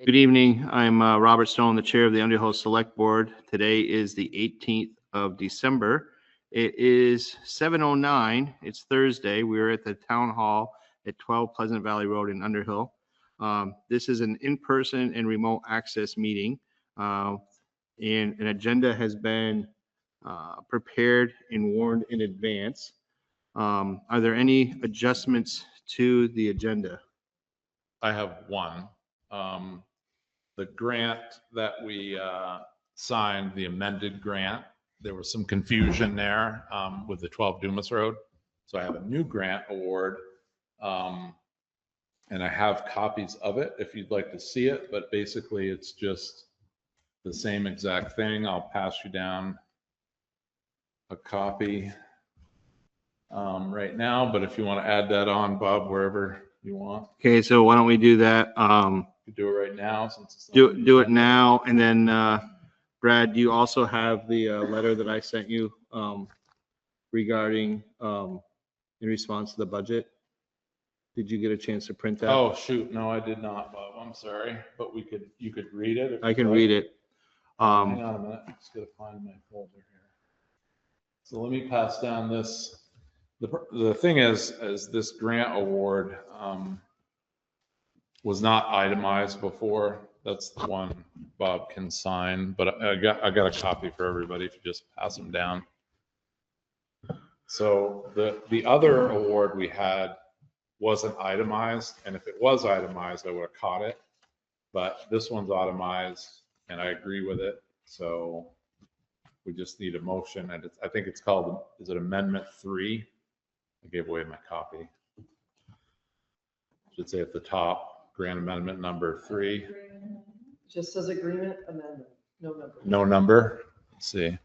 Good evening. I'm Robert Stone, the chair of the Underhill Selectboard. Today is the 18th of December. It is 7:09. It's Thursday. We're at the town hall at 12 Pleasant Valley Road in Underhill. This is an in-person and remote access meeting, and an agenda has been prepared and warned in advance. Are there any adjustments to the agenda? I have one. The grant that we signed, the amended grant, there was some confusion there with the 12 Dumas Road. So I have a new grant award, and I have copies of it if you'd like to see it, but basically it's just the same exact thing. I'll pass you down a copy right now, but if you want to add that on, Bob, wherever you want. Okay, so why don't we do that? You do it right now since it's Do it now, and then Brad, do you also have the letter that I sent you regarding in response to the budget? Did you get a chance to print that? Oh, shoot. No, I did not, Bob. I'm sorry. But you could read it. I can read it. Hang on a minute. I'm just going to find my folder here. So let me pass down this. The thing is this grant award was not itemized before. That's the one Bob can sign, but I got a copy for everybody if you just pass them down. So the other award we had wasn't itemized, and if it was itemized, I would have caught it. But this one's itemized, and I agree with it. So we just need a motion, and I think it's called, is it Amendment 3? I gave away my copy. Should say at the top, grant amendment number 3. Just says agreement amendment, no number. No number. Let's see.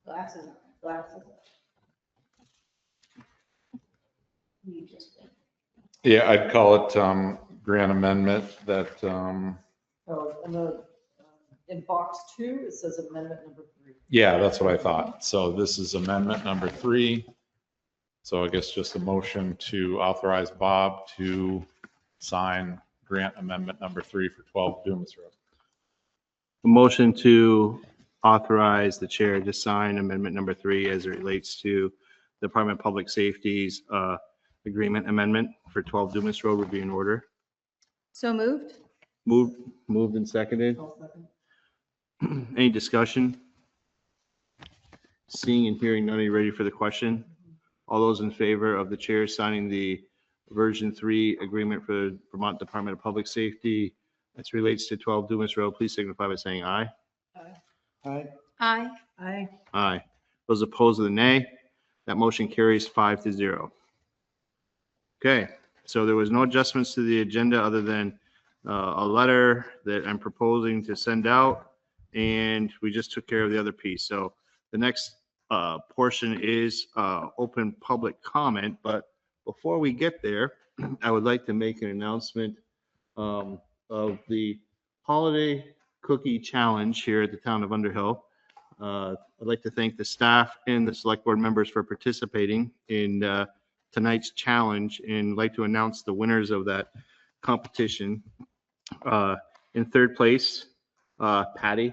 Glasses. Yeah, I'd call it grant amendment that, Oh, and in box 2, it says amendment number 3. yeah, that's what I thought. So this is amendment number 3. So I guess just a motion to authorize Bob to sign grant amendment number 3 for 12 Dumas Road. A motion to authorize the chair to sign amendment number 3 as it relates to the Department of Public Safety's agreement amendment for 12 Dumas Road would be in order. So moved. Moved and seconded. Any discussion? Seeing and hearing none, are you ready for the question? All those in favor of the chair signing the version 3 agreement for the Vermont Department of Public Safety as relates to 12 Dumas Road, please signify by saying aye. Aye. Aye. Aye. Aye. Those opposed with a nay. That motion carries 5-0. Okay, so there was no adjustments to the agenda other than a letter that I'm proposing to send out, and we just took care of the other piece. So the next portion is open public comment, but before we get there, I would like to make an announcement of the holiday cookie challenge here at the town of Underhill. I'd like to thank the staff and the select board members for participating in tonight's challenge, and like to announce the winners of that competition. In third place, Patty.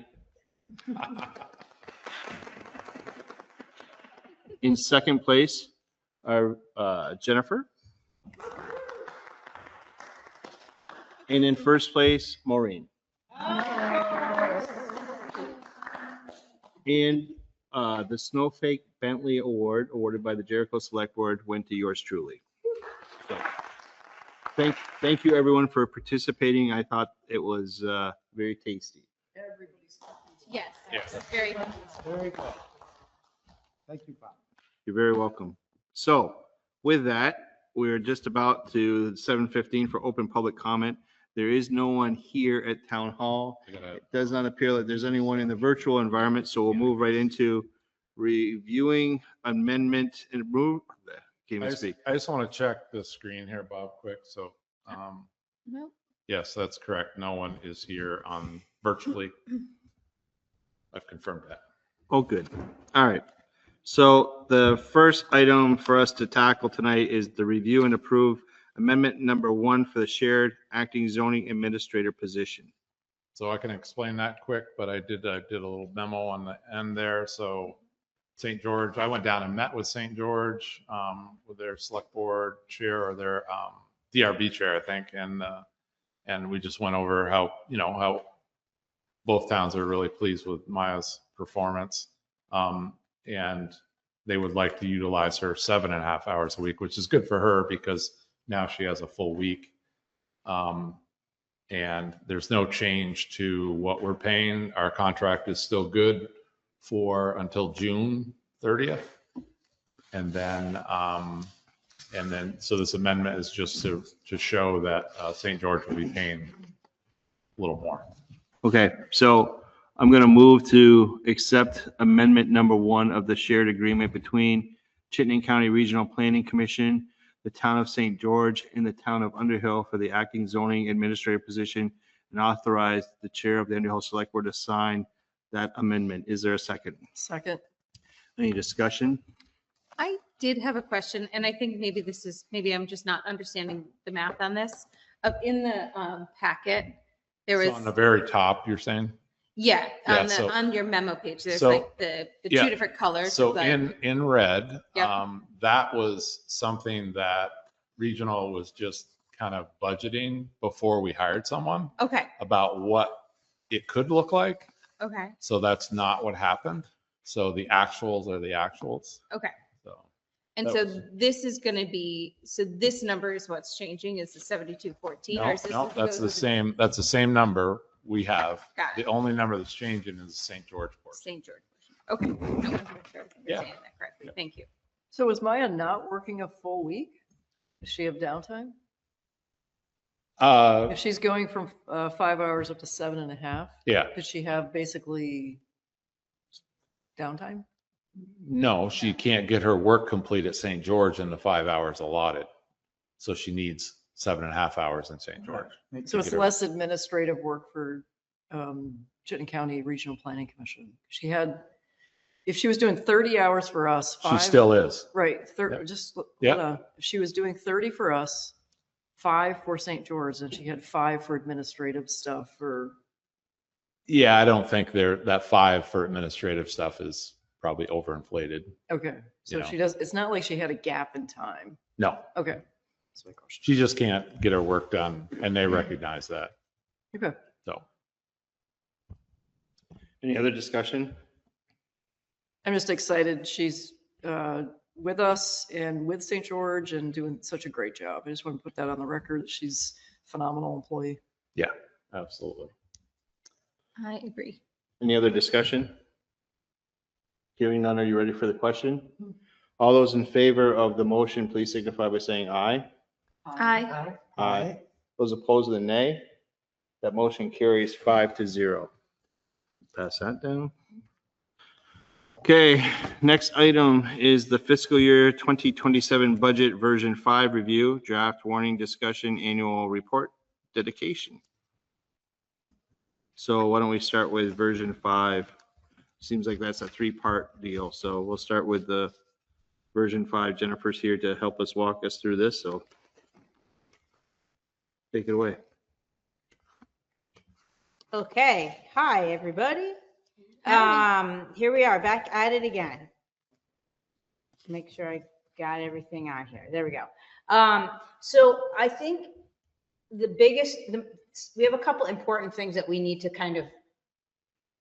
In second place, Jennifer. And in first place, Maureen. And the Snowflake Bentley Award awarded by the Jericho Select Board went to yours truly. So, thank you everyone for participating. I thought it was very tasty. Everybody's. Yes. Yes. Very. Very good. Thank you, Bob. You're very welcome. So with that, we're just about to 7:15 for open public comment. There is no one here at Town Hall. It does not appear that there's anyone in the virtual environment, so we'll move right into reviewing amendment and move. Can't even speak. I just want to check the screen here, Bob, quick. So, No. yes, that's correct. No one is here on virtually. I've confirmed that. Oh, good. All right. So the first item for us to tackle tonight is the review and approve Amendment number 1 for the shared acting zoning administrator position. So I can explain that quick, but I did a little memo on the end there. So St. George, I went down and met with St. George with their select board chair or their DRB chair, I think, and we just went over how both towns are really pleased with Maya's performance, and they would like to utilize her 7.5 hours a week, which is good for her because now she has a full week. And there's no change to what we're paying. Our contract is still good for until June 30th. And then, so this amendment is just to show that St. George will be paying a little more. Okay, so I'm going to move to accept amendment number 1 of the shared agreement between Chittenden County Regional Planning Commission, the town of St. George, and the town of Underhill for the acting zoning administrator position, and authorize the chair of the Underhill Select Board to sign that amendment. Is there a second? Second. Any discussion? I did have a question, and I think maybe I'm just not understanding the math on this. In the packet, there So was, on the very top, you're saying? yeah, Yeah, so- on your memo page, there's So- like the yeah. two different colors. So but- in red, Yep. that was something that regional was just kind of budgeting before we hired someone Okay, about what it could look like. okay, So that's not what happened. So the actuals are the actuals. okay. So And That so was- this is going to be, so this number is what's changing, is the 7214? or no, is this no, that's the goes- same. That's the same number we have. Got The it, only number that's changing is the St. George portion. St. George. Okay. I wanted to make sure I was Yeah. understanding that correctly. Yeah. Thank you. So is Maya not working a full week? Does she have downtime? If she's going from 5 hours up to 7.5, Yeah, does she have basically downtime? no, she can't get her work complete at St. George in the 5 hours allotted. So she needs 7.5 hours in St. George. So it's less administrative work for Chittenden County Regional Planning Commission. If she was doing 30 hours for us, She 5. still is. Right, Yep. just, hold Yep. on. If she was doing 30 for us, 5 for St. George, and she had 5 for administrative stuff for, Yeah, I don't think that 5 for administrative stuff is probably overinflated. okay. So You know. she does, it's not like she had a gap in time. No, Okay. That's my question. she just can't get her work done, and they recognize that. Okay. So Any other discussion? I'm just excited. She's with us and with St. George and doing such a great job. I just want to put that on the record. She's a phenomenal employee. yeah, absolutely. I agree. Any other discussion? Hearing none, are you ready for the question? All those in favor of the motion, please signify by saying aye. Aye. Aye. Those opposed, the nay. That motion carries 5-0. Pass that down. Okay, next item is the fiscal year 2027 budget version 5 review, draft warning discussion, annual report dedication. So why don't we start with version 5? Seems like that's a 3-part deal. So we'll start with the version 5. Jennifer's here to help us walk us through this. So take it away. Okay, hi, everybody. Here we are, back at it again. Make sure I got everything on here. There we go. So I think we have a couple important things that we need to kind of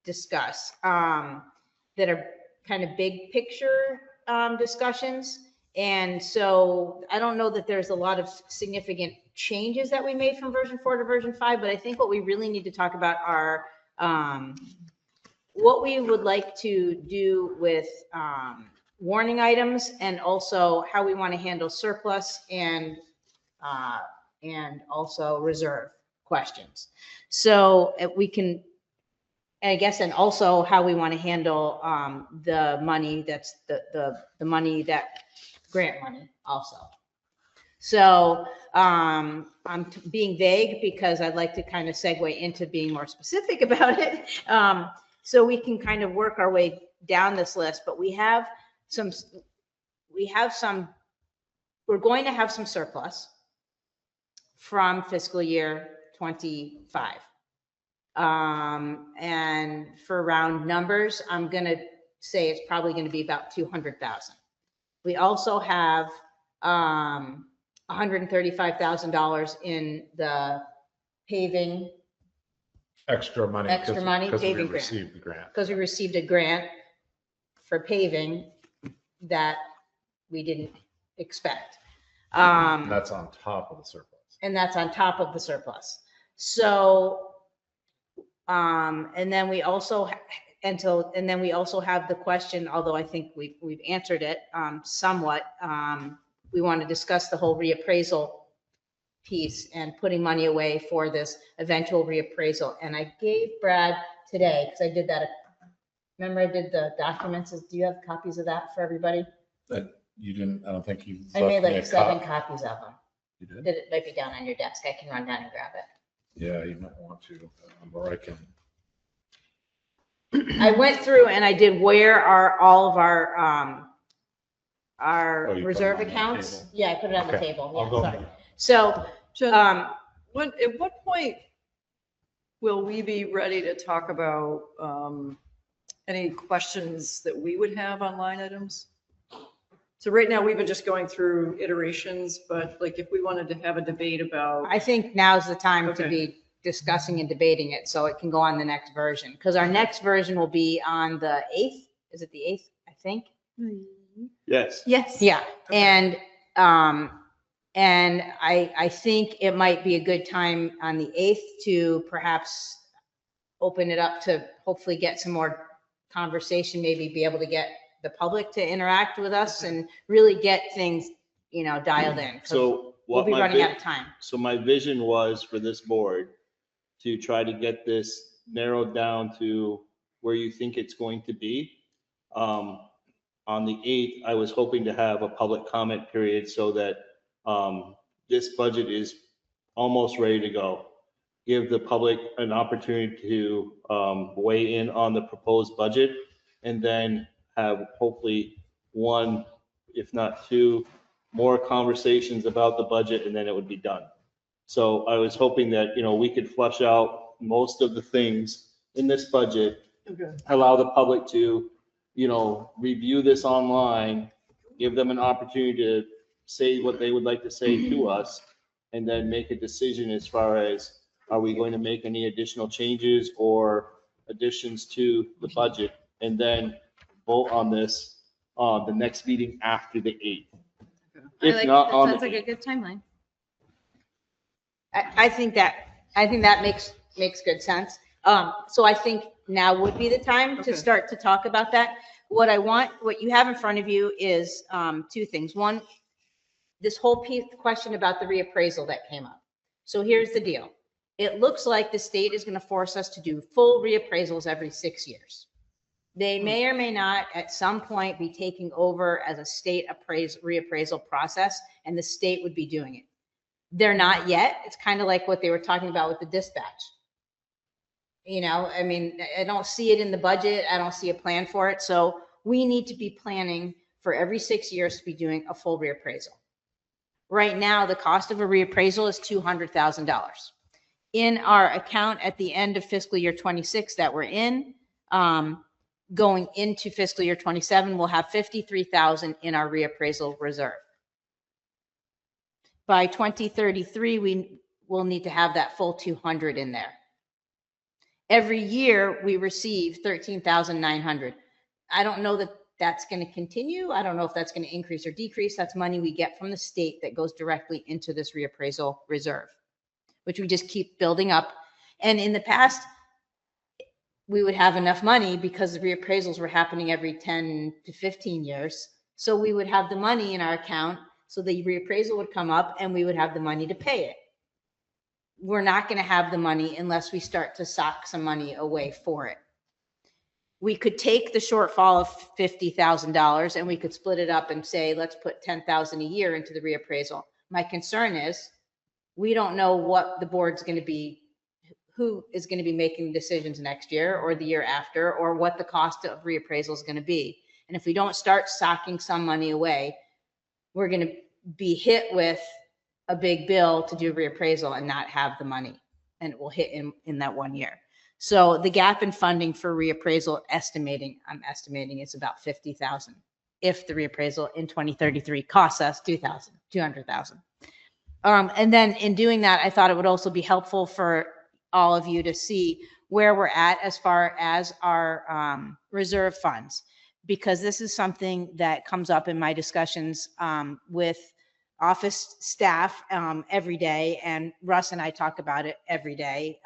discuss that are kind of big picture discussions. And so I don't know that there's a lot of significant changes that we made from version 4 to version 5, but I think what we really need to talk about are what we would like to do with warning items, and also how we want to handle surplus and also reserve questions. So we can, I guess, and also how we want to handle the money that's the money that grant money also. So I'm being vague because I'd like to kind of segue into being more specific about it. So we can kind of work our way down this list, but we're going to have some surplus. from fiscal year 25. And for round numbers, I'm going to say it's probably going to be about 200,000. We also have $135,000 in the paving Extra money. Extra money, Because we paving grant. received the grant. because we received a grant for paving that we didn't expect. And that's on top of the surplus. And that's on top of the surplus. So, and then we also, and then we also have the question, although I think we've answered it somewhat. We want to discuss the whole reappraisal piece and putting money away for this eventual reappraisal. And I gave Brad today, because I did that. Remember I did the documents. Do you have copies of that for everybody? You didn't, I don't think you. I made left me like a 7 copy. copies of them. You did? It might be down on your desk. I can run down and grab it. Yeah, you might want to, or I can. I went through and I did where are all of our Oh, you put reserve it on the accounts. table. Yeah, I put it on the Okay, table. I'll Yeah, go. sorry. So, Jen, um, at what point will we be ready to talk about any questions that we would have on line items? So right now, we've been just going through iterations, but like if we wanted to have a debate about, I think now's the time to Okay. be discussing and debating it so it can go on the next version. Because our next version will be on the 8th. Is it the 8th? I think. Yes. Yes. Yeah. Okay. And I think it might be a good time on the 8th to perhaps open it up to hopefully get some more conversation, maybe be able to get the public to interact with us and really get things, dialed in. 'Cause So we'll what be my, running out vi- of time. so my vision was for this board to try to get this narrowed down to where you think it's going to be. On the 8th, I was hoping to have a public comment period so that this budget is almost ready to go. Give the public an opportunity to weigh in on the proposed budget, and then have hopefully one, if not two, more conversations about the budget, and then it would be done. So I was hoping that, we could flush out most of the things in this budget, okay, allow the public to, review this online, give them an opportunity to say what they would like to say to us, and then make a decision as far as, are we going to make any additional changes or additions to the budget? And then vote on this, the next meeting after the 8th. I If like, not that on sounds the like a 8th. good timeline. I think that makes good sense. So I think now would be the time to Okay. start to talk about that. What you have in front of you is 2 things. One, this whole question about the reappraisal that came up. So here's the deal. It looks like the state is going to force us to do full reappraisals every 6 years. They may or may not at some point be taking over as a state reappraisal process, and the state would be doing it. They're not yet. It's kind of like what they were talking about with the dispatch. I don't see it in the budget. I don't see a plan for it. So we need to be planning for every 6 years to be doing a full reappraisal. Right now, the cost of a reappraisal is $200,000. In our account at the end of fiscal year 26 that we're in, going into fiscal year 27, we'll have 53,000 in our reappraisal reserve. By 2033, we will need to have that full 200 in there. Every year we receive 13,900. I don't know that that's going to continue. I don't know if that's going to increase or decrease. That's money we get from the state that goes directly into this reappraisal reserve, which we just keep building up. And in the past, we would have enough money because the reappraisals were happening every 10 to 15 years. So we would have the money in our account. So the reappraisal would come up and we would have the money to pay it. We're not going to have the money unless we start to sock some money away for it. We could take the shortfall of $50,000 and we could split it up and say, let's put 10,000 a year into the reappraisal. My concern is we don't know what the board's going to be, who is going to be making decisions next year or the year after, or what the cost of reappraisal is going to be. And if we don't start socking some money away, we're going to be hit with a big bill to do reappraisal and not have the money, and it will hit in that 1 year. So the gap in funding for reappraisal I'm estimating it's about 50,000. If the reappraisal in 2033 costs us 200,000. And then in doing that, I thought it would also be helpful for all of you to see where we're at as far as our reserve funds, because this is something that comes up in my discussions with office staff every day, and Russ and I talk about it every day.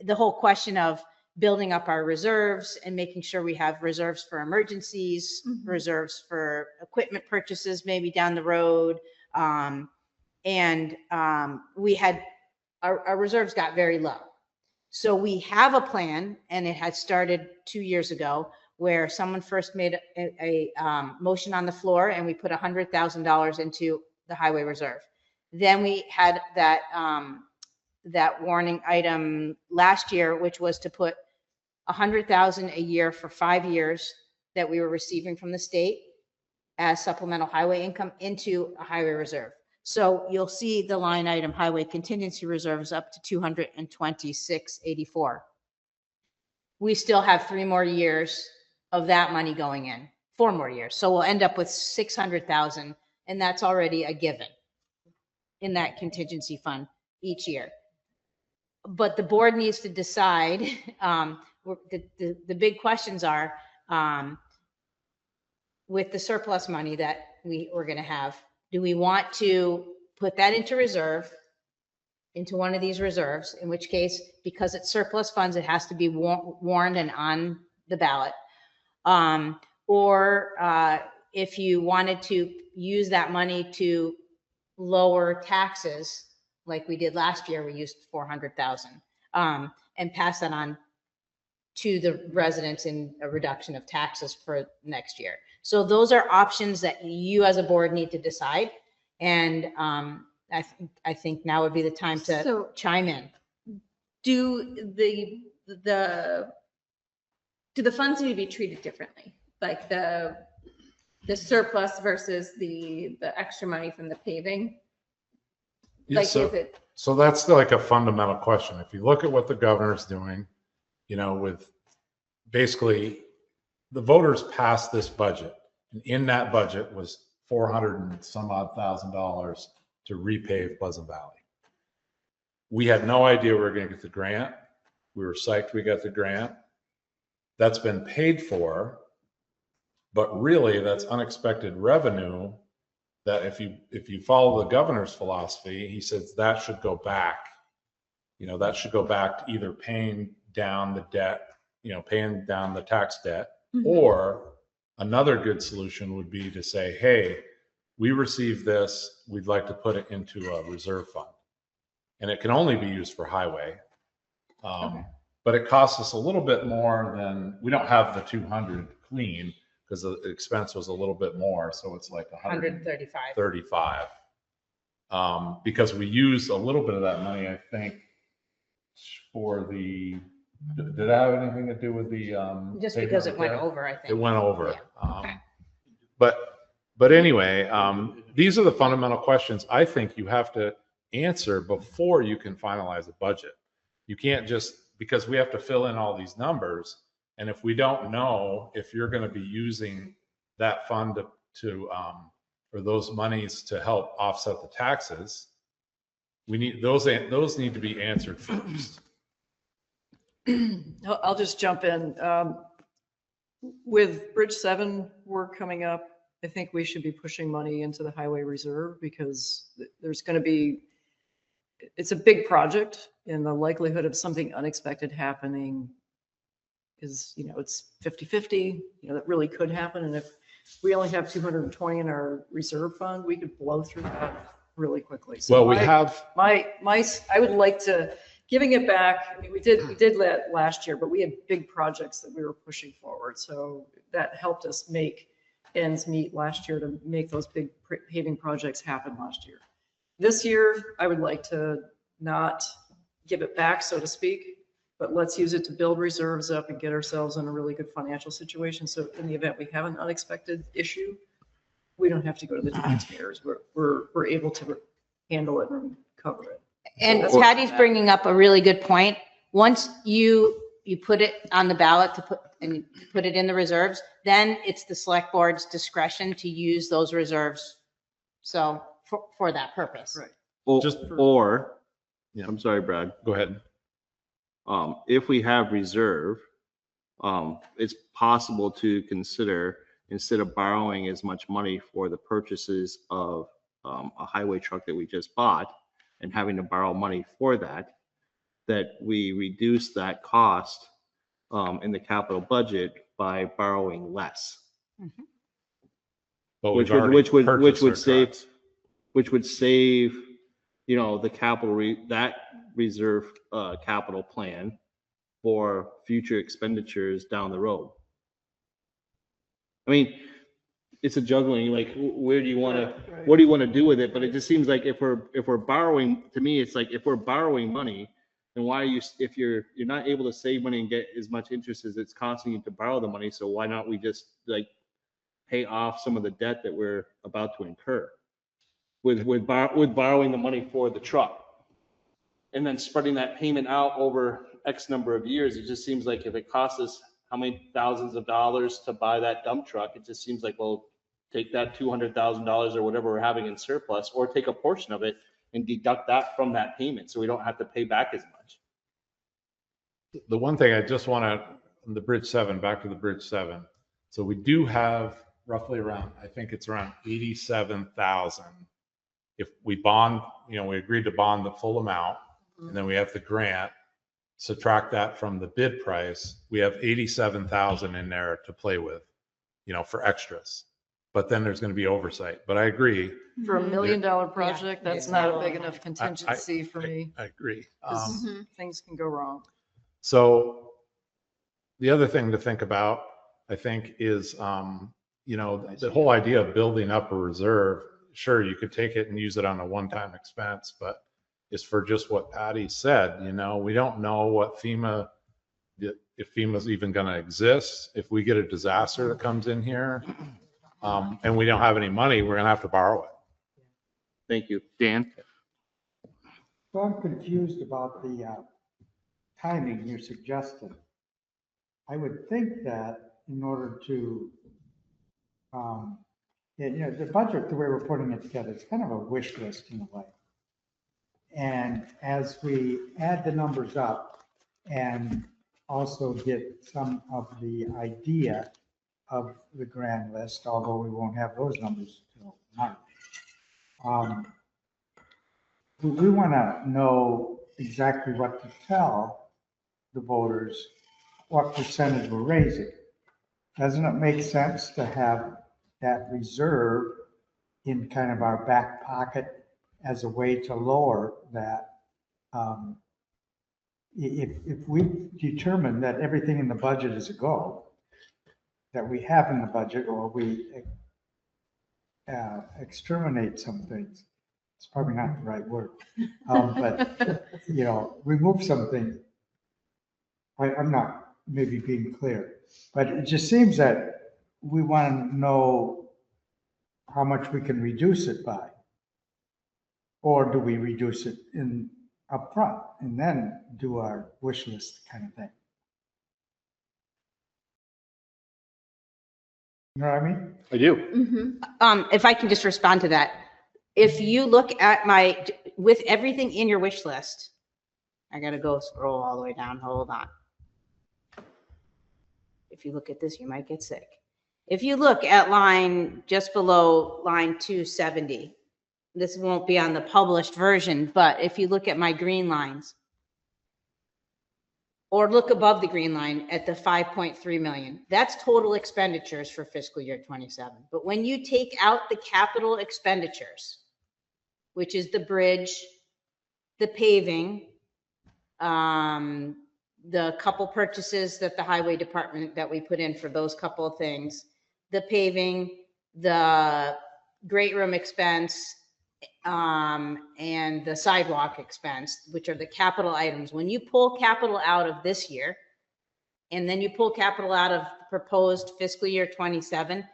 The whole question of building up our reserves and making sure we have reserves for emergencies, reserves for equipment purchases maybe down the road. We had our reserves got very low. So we have a plan, and it had started 2 years ago, where someone first made a motion on the floor, and we put $100,000 into the highway reserve. Then we had that warning item last year, which was to put $100,000 a year for 5 years that we were receiving from the state as supplemental highway income into a highway reserve. So you'll see the line item highway contingency reserves up to $226.84. We still have 3 more years of that money going in, 4 more years. So we'll end up with 600,000, and that's already a given in that contingency fund each year. But the board needs to decide, the big questions are, with the surplus money that we're going to have, do we want to put that into reserve, into one of these reserves, in which case, because it's surplus funds, it has to be warned and on the ballot. Or if you wanted to use that money to lower taxes, like we did last year, we used 400,000, and pass that on to the residents in a reduction of taxes for next year. So those are options that you as a board need to decide. And I think now would be the time to chime in. Do the funds need to be treated differently? Like the surplus versus the extra money from the paving? Yeah, so that's like a fundamental question. If you look at what the governor's doing, with basically the voters passed this budget, and in that budget was $400 and some odd thousand to repave Pleasant Valley. We had no idea we were going to get the grant. We were psyched we got the grant. That's been paid for, but really that's unexpected revenue that if you follow the governor's philosophy, he says that should go back. That should go back to either paying down the debt, paying down the tax debt, or another good solution would be to say, hey, we received this, we'd like to put it into a reserve fund. And it can only be used for highway. But it costs us a little bit more than, we don't have the 200 clean because the expense was a little bit more. So it's like 135. Because we use a little bit of that money, I think, for the, did that have anything to do with the? Just because it went over, I think. It went over. Yeah. Okay. But anyway, these are the fundamental questions I think you have to answer before you can finalize a budget. You can't just, because we have to fill in all these numbers, and if we don't know if you're going to be using that fund to or those monies to help offset the taxes, we need those need to be answered first. I'll just jump in. With Bridge 7 work coming up, I think we should be pushing money into the highway reserve, because there's going to be, it's a big project, and the likelihood of something unexpected happening is, it's 50-50, that really could happen. And if we only have 220 in our reserve fund, we could blow through that really quickly. So well, I would like to, giving it back. I mean, we did that last year, but we had big projects that we were pushing forward. So that helped us make ends meet last year to make those big paving projects happen last year. This year, I would like to not give it back, so to speak, but let's use it to build reserves up and get ourselves in a really good financial situation. So in the event we have an unexpected issue, we don't have to go to the taxpayers. We're able to handle it and cover it. And That's what- Patty's bringing up a really good point. Once you put it on the ballot to put it in the reserves, then it's the select board's discretion to use those reserves. So for that purpose. Right. Or, Yeah. I'm sorry, Brad. Go ahead. If we have reserve, it's possible to consider, instead of borrowing as much money for the purchases of a highway truck that we just bought and having to borrow money for that, that we reduce that cost in the capital budget by borrowing less. But Which we've would- already which would- purchased which would our save- trucks. Which would save, the capital, that reserve capital plan for future expenditures down the road. I mean, it's a juggling, like, where do you want to, Right. what do you want to do with it? But it just seems like if we're borrowing, to me, it's like, if we're borrowing money, then why are you, if you're not able to save money and get as much interest as it's costing you to borrow the money, so why not we just like pay off some of the debt that we're about to incur with borrowing the money for the truck? And then spreading that payment out over X number of years, it just seems like if it costs us how many thousands of dollars to buy that dump truck, it just seems like, well, take that $200,000 or whatever we're having in surplus, or take a portion of it and deduct that from that payment, so we don't have to pay back as much. The one thing I just want to, the Bridge 7, back to the Bridge 7. So we do have roughly around, I think it's around 87,000. If we bond, we agreed to bond the full amount, and then we have the grant, subtract that from the bid price, we have 87,000 in there to play with, for extras. But then there's going to be oversight. But I agree. For $1 million project, Yeah. that's Yeah. not a big enough contingency for me. I agree. 'Cause Mhm. things can go wrong. So the other thing to think about, I think, is, the whole idea of building up a reserve. Sure, you could take it and use it on a one-time expense, but it's for just what Patty said. We don't know what if FEMA's even going to exist. If we get a disaster that comes in here, and we don't have any money, we're going to have to borrow it. Thank you. Dan? So I'm confused about the timing you're suggesting. I would think that in order to, the budget, the way we're putting it together, it's kind of a wish list in a way. And as we add the numbers up and also get some of the idea of the grand list, although we won't have those numbers till March. We want to know exactly what to tell the voters, what percentage we're raising. Doesn't it make sense to have that reserve in kind of our back pocket as a way to lower that? If we determine that everything in the budget is a go, that we have in the budget, or we exterminate some things, it's probably not the right word, but, remove something. I'm not maybe being clear, but it just seems that we want to know how much we can reduce it by. Or do we reduce it up front and then do our wish list kind of thing? You know what I mean? I do. Mhm. If I can just respond to that. If you look at with everything in your wish list, I gotta go scroll all the way down, hold on. If you look at this, you might get sick. If you look at line just below line 270, this won't be on the published version, but if you look at my green lines, or look above the green line at the 5.3 million, that's total expenditures for fiscal year 27. But when you take out the capital expenditures, which is the bridge, the paving, the couple purchases that the highway department that we put in for those couple of things, the paving, the great room expense, and the sidewalk expense, which are the capital items. When you pull capital out of this year, and then you pull capital out of proposed fiscal year 27,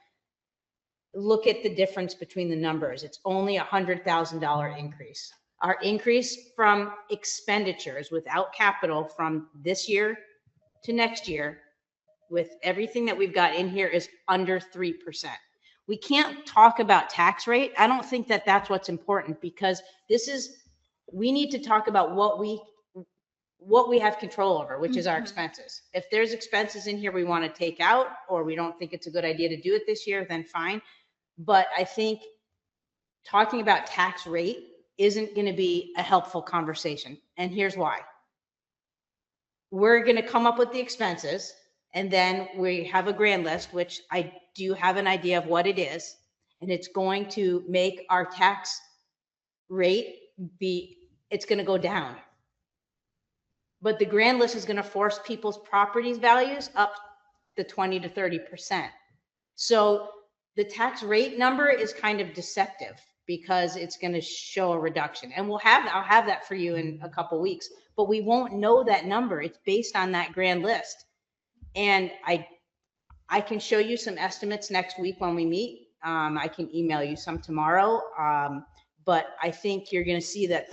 look at the difference between the numbers. It's only $100,000 increase. Our increase from expenditures without capital from this year to next year, with everything that we've got in here, is under 3%. We can't talk about tax rate. I don't think that that's what's important, because we need to talk about what we have control over, which is our expenses. If there's expenses in here we want to take out, or we don't think it's a good idea to do it this year, then fine. But I think talking about tax rate isn't going to be a helpful conversation. And here's why. We're going to come up with the expenses, and then we have a grand list, which I do have an idea of what it is. And it's going to make our tax rate it's going to go down. But the grand list is going to force people's properties values up to 20 to 30%. So the tax rate number is kind of deceptive, because it's going to show a reduction. And I'll have that for you in a couple weeks, but we won't know that number. It's based on that grand list. And I can show you some estimates next week when we meet. I can email you some tomorrow. But I think you're going to see that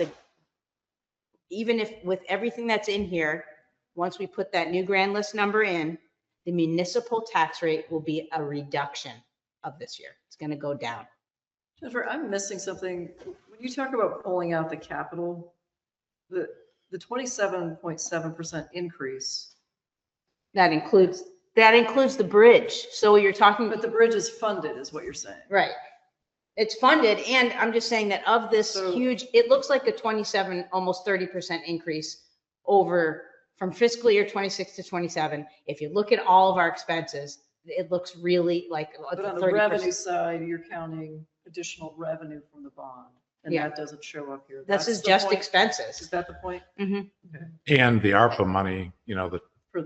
even if with everything that's in here, once we put that new grand list number in, the municipal tax rate will be a reduction of this year. It's going to go down. Jennifer, I'm missing something. When you talk about pulling out the capital, the 27.7% increase. That includes the bridge. So you're talking. But the bridge is funded, is what you're saying. Right. It's funded. And I'm just saying that of this huge, it looks like a 27, almost 30% increase from fiscal year 26 to 27. If you look at all of our expenses, it looks really like but on the 30%. Revenue side, you're counting additional revenue from the bond, and that doesn't show up here. This is just point. Expenses. Is that the point? Mm-hmm. Okay. And the ARPA money,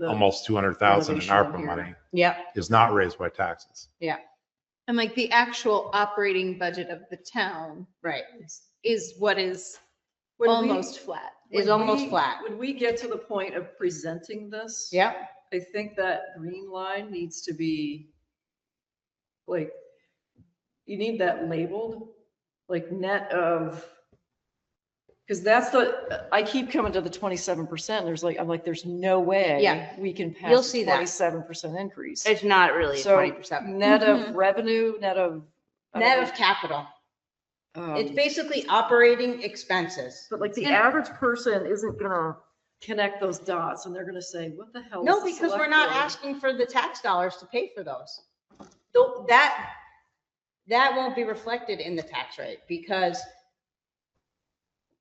almost 200,000 in ARPA money is not raised by taxes. Yeah. And like the actual operating budget of the town. Right. Is what is almost flat. Is almost flat. When we get to the point of presenting this. Yeah. I think that green line needs to be like, you need that labeled, like net of, because I keep coming to the 27%. There's no way we can pass You'll see 27% increase. It's not really 20%. Net of revenue, net of capital. It's basically operating expenses. But like the average person isn't gonna connect those dots, and they're gonna say, what the hell? No, because we're not asking for the tax dollars to pay for those. So that won't be reflected in the tax rate, because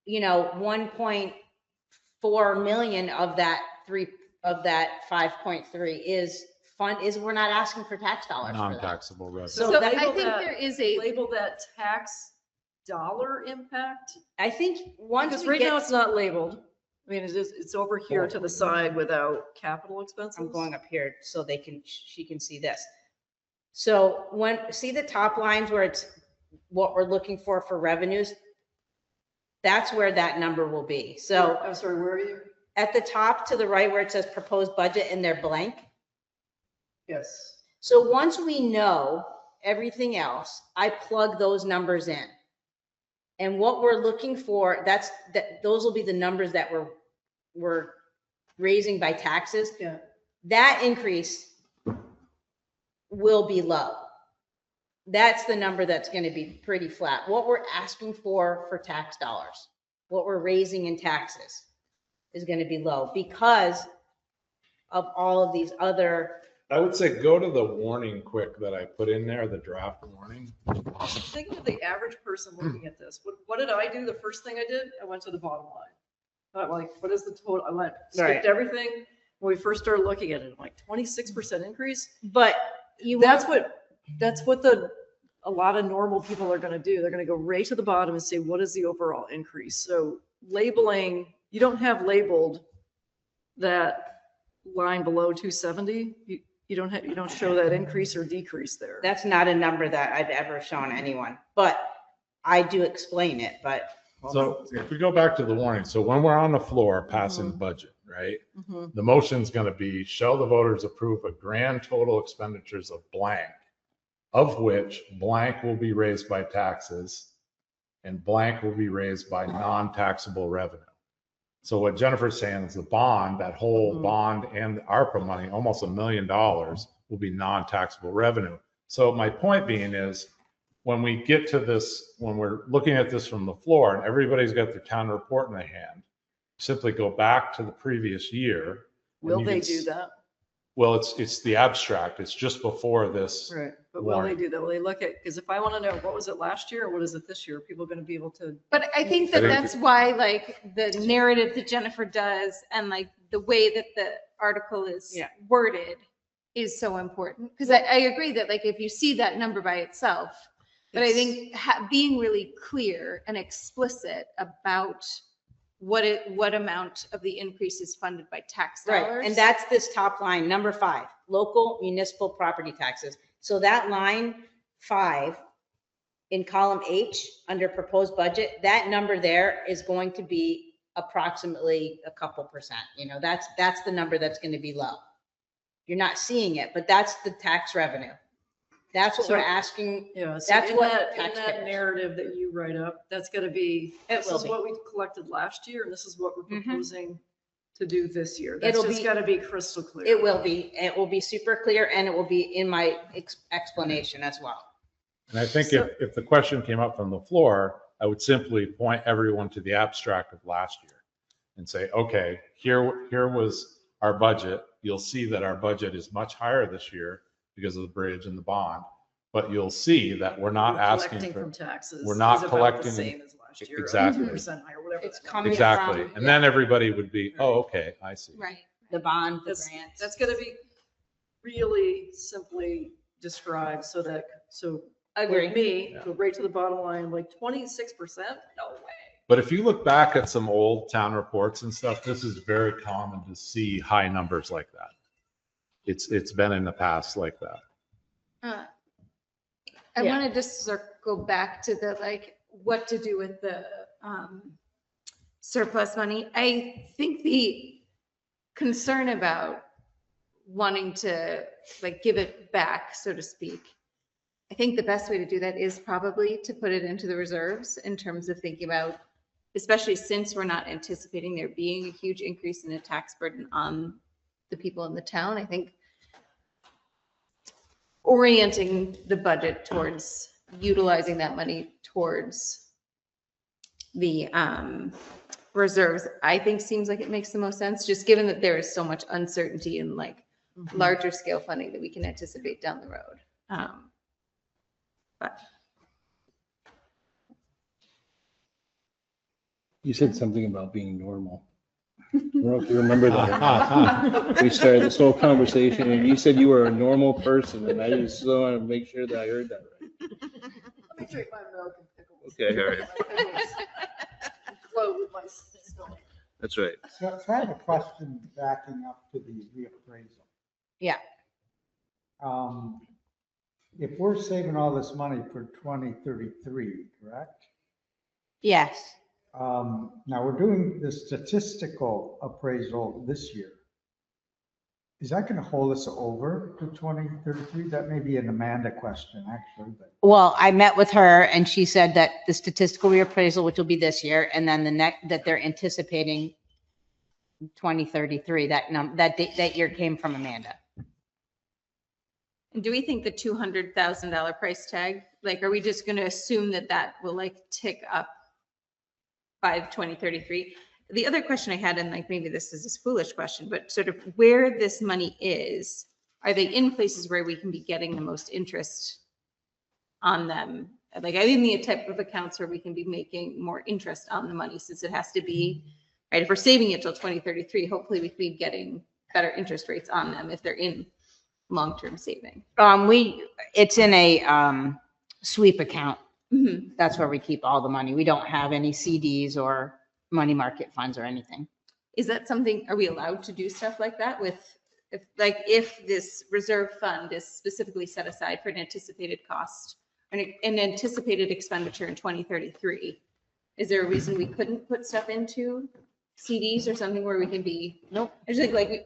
1.4 million of that 5.3 is we're not asking for tax dollars. Non-taxable revenue. So I think there is a label that tax dollar impact. I think because right now it's not labeled. I mean, it's over here to the side without capital expenses. I'm going up here so she can see this. So see the top lines where it's what we're looking for revenues. That's where that number will be. So I'm sorry, where are you? At the top to the right where it says proposed budget and they're blank. Yes. So once we know everything else, I plug those numbers in. And what we're looking for, those will be the numbers that we're raising by taxes. Yeah. That increase will be low. That's the number that's going to be pretty flat. What we're asking for tax dollars, what we're raising in taxes is going to be low because of all of these other. I would say go to the warning quick that I put in there, the draft warning. Thinking of the average person looking at this, what did I do? The first thing I did, I went to the bottom line. I'm like, what is the total? I skipped everything. When we first started looking at it, I'm like 26% increase. But that's what a lot of normal people are going to do. They're going to go right to the bottom and say, what is the overall increase? So labeling, you don't have labeled that line below 270. You don't show that increase or decrease there. That's not a number that I've ever shown anyone, but I do explain it. But so if we go back to the warning, so when we're on the floor passing the budget, right? The motion's going to be show the voters approve a grand total expenditures of blank of which blank will be raised by taxes and blank will be raised by non-taxable revenue. So what Jennifer's saying is the bond, that whole bond and the ARPA money, almost $1 million, will be non-taxable revenue. So my point being is, when we get to this, when we're looking at this from the floor and everybody's got their town report in their hand, simply go back to the previous year. Will they do that? Well, it's the abstract. It's just before this. Right, but will they do that? Will they look at, because if I want to know what was it last year or what is it this year, people are going to be able to. But I think that that's why like the narrative that Jennifer does and like the way that the article is worded is so important. Because I agree that like if you see that number by itself, but I think being really clear and explicit about what amount of the increase is funded by tax dollars. Right, and that's this top line, number 5, local municipal property taxes. So that line 5 in column H under proposed budget, that number there is going to be approximately a couple percent. You know, that's the number that's going to be low. You're not seeing it, but that's the tax revenue. That's what we're asking. Yeah, so That's in what that narrative that you write up, that's going to be, this is what we collected last year and this is what we're proposing to do this year. That's just got to be crystal clear. It will be. It will be super clear and it will be in my explanation as well. And I think if the question came up from the floor, I would simply point everyone to the abstract of last year and say, okay, here was our budget. You'll see that our budget is much higher this year because of the bridge and the bond, but you'll see that we're not asking for from taxes. We're not is about collecting the same as last year. exactly. 2% higher, whatever. It's that coming exactly, from, and then everybody would be, oh, okay, I see. Right. the bond, the That's, grants. that's going to be really simply described so that, so Agree. like me, go right to the bottom line, like 26%? No way. But if you look back at some old town reports and stuff, this is very common to see high numbers like that. It's been in the past like that. I Yeah. want to just circle back to the like what to do with the surplus money. I think the concern about wanting to like give it back, so to speak, I think the best way to do that is probably to put it into the reserves in terms of thinking about, especially since we're not anticipating there being a huge increase in the tax burden on the people in the town. I think orienting the budget towards utilizing that money towards the reserves, I think seems like it makes the most sense, just given that there is so much uncertainty in like larger scale funding that we can anticipate down the road. But You said something about being normal. I don't know if you remember that. We started this whole conversation and you said you were a normal person and I just want to make sure that I heard that right. Let me drink my milk and pickles. Okay, all right. Flow with my stomach. That's right. So I have a question backing up to the reappraisal. Yeah. If we're saving all this money for 2033, correct? Yes. Now we're doing the statistical appraisal this year. Is that going to hold us over to 2033? That may be an Amanda question, actually, but. Well, I met with her and she said that the statistical reappraisal, which will be this year, and then the next, that they're anticipating 2033, that year came from Amanda. do we think the $200,000 price tag, like, are we just going to assume that that will like tick up by 2033? The other question I had, and like maybe this is a foolish question, but sort of where this money is, are they in places where we can be getting the most interest on them? Like, I think the type of accounts where we can be making more interest on the money, since it has to be, right? If we're saving it till 2033, hopefully we can be getting better interest rates on them if they're in long-term saving. It's in a sweep account. Mhm. That's where we keep all the money. We don't have any CDs or money market funds or anything. Is that something, are we allowed to do stuff like that with, if this reserve fund is specifically set aside for an anticipated cost, an anticipated expenditure in 2033, is there a reason we couldn't put stuff into CDs or something where we can be? Nope. I just think like, we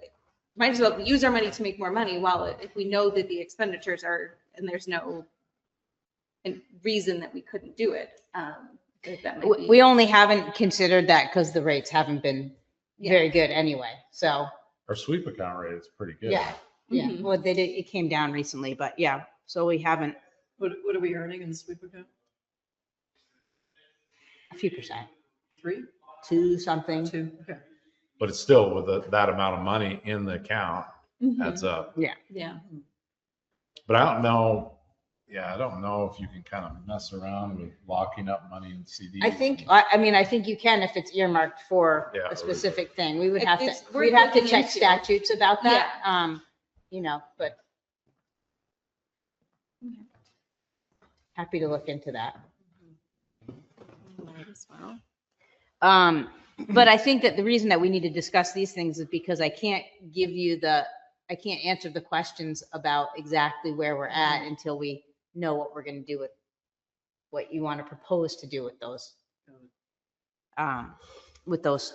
might as well use our money to make more money while if we know that the expenditures are, and there's no a reason that we couldn't do it. That might be. We only haven't considered that because the rates haven't been Yeah. very good anyway. So, Our sweep account rate is pretty good. yeah, yeah. Mhm. Well, it came down recently, but yeah, so we haven't What are we earning in the sweep account? a few percent, 3, 2 something. 2? Okay. But it's still with that amount of money in the account Mhm. adds up. Yeah. But I don't know, I don't know if you can kind of mess around with locking up money in CDs. I think you can if it's earmarked for Yeah, a specific thing. We would have to, It's worth we'd have to looking check into. statutes about that. But happy to look into that. Might as well. But I think that the reason that we need to discuss these things is because I can't answer the questions about exactly where we're at until we know what we're going to do with what you want to propose to do with those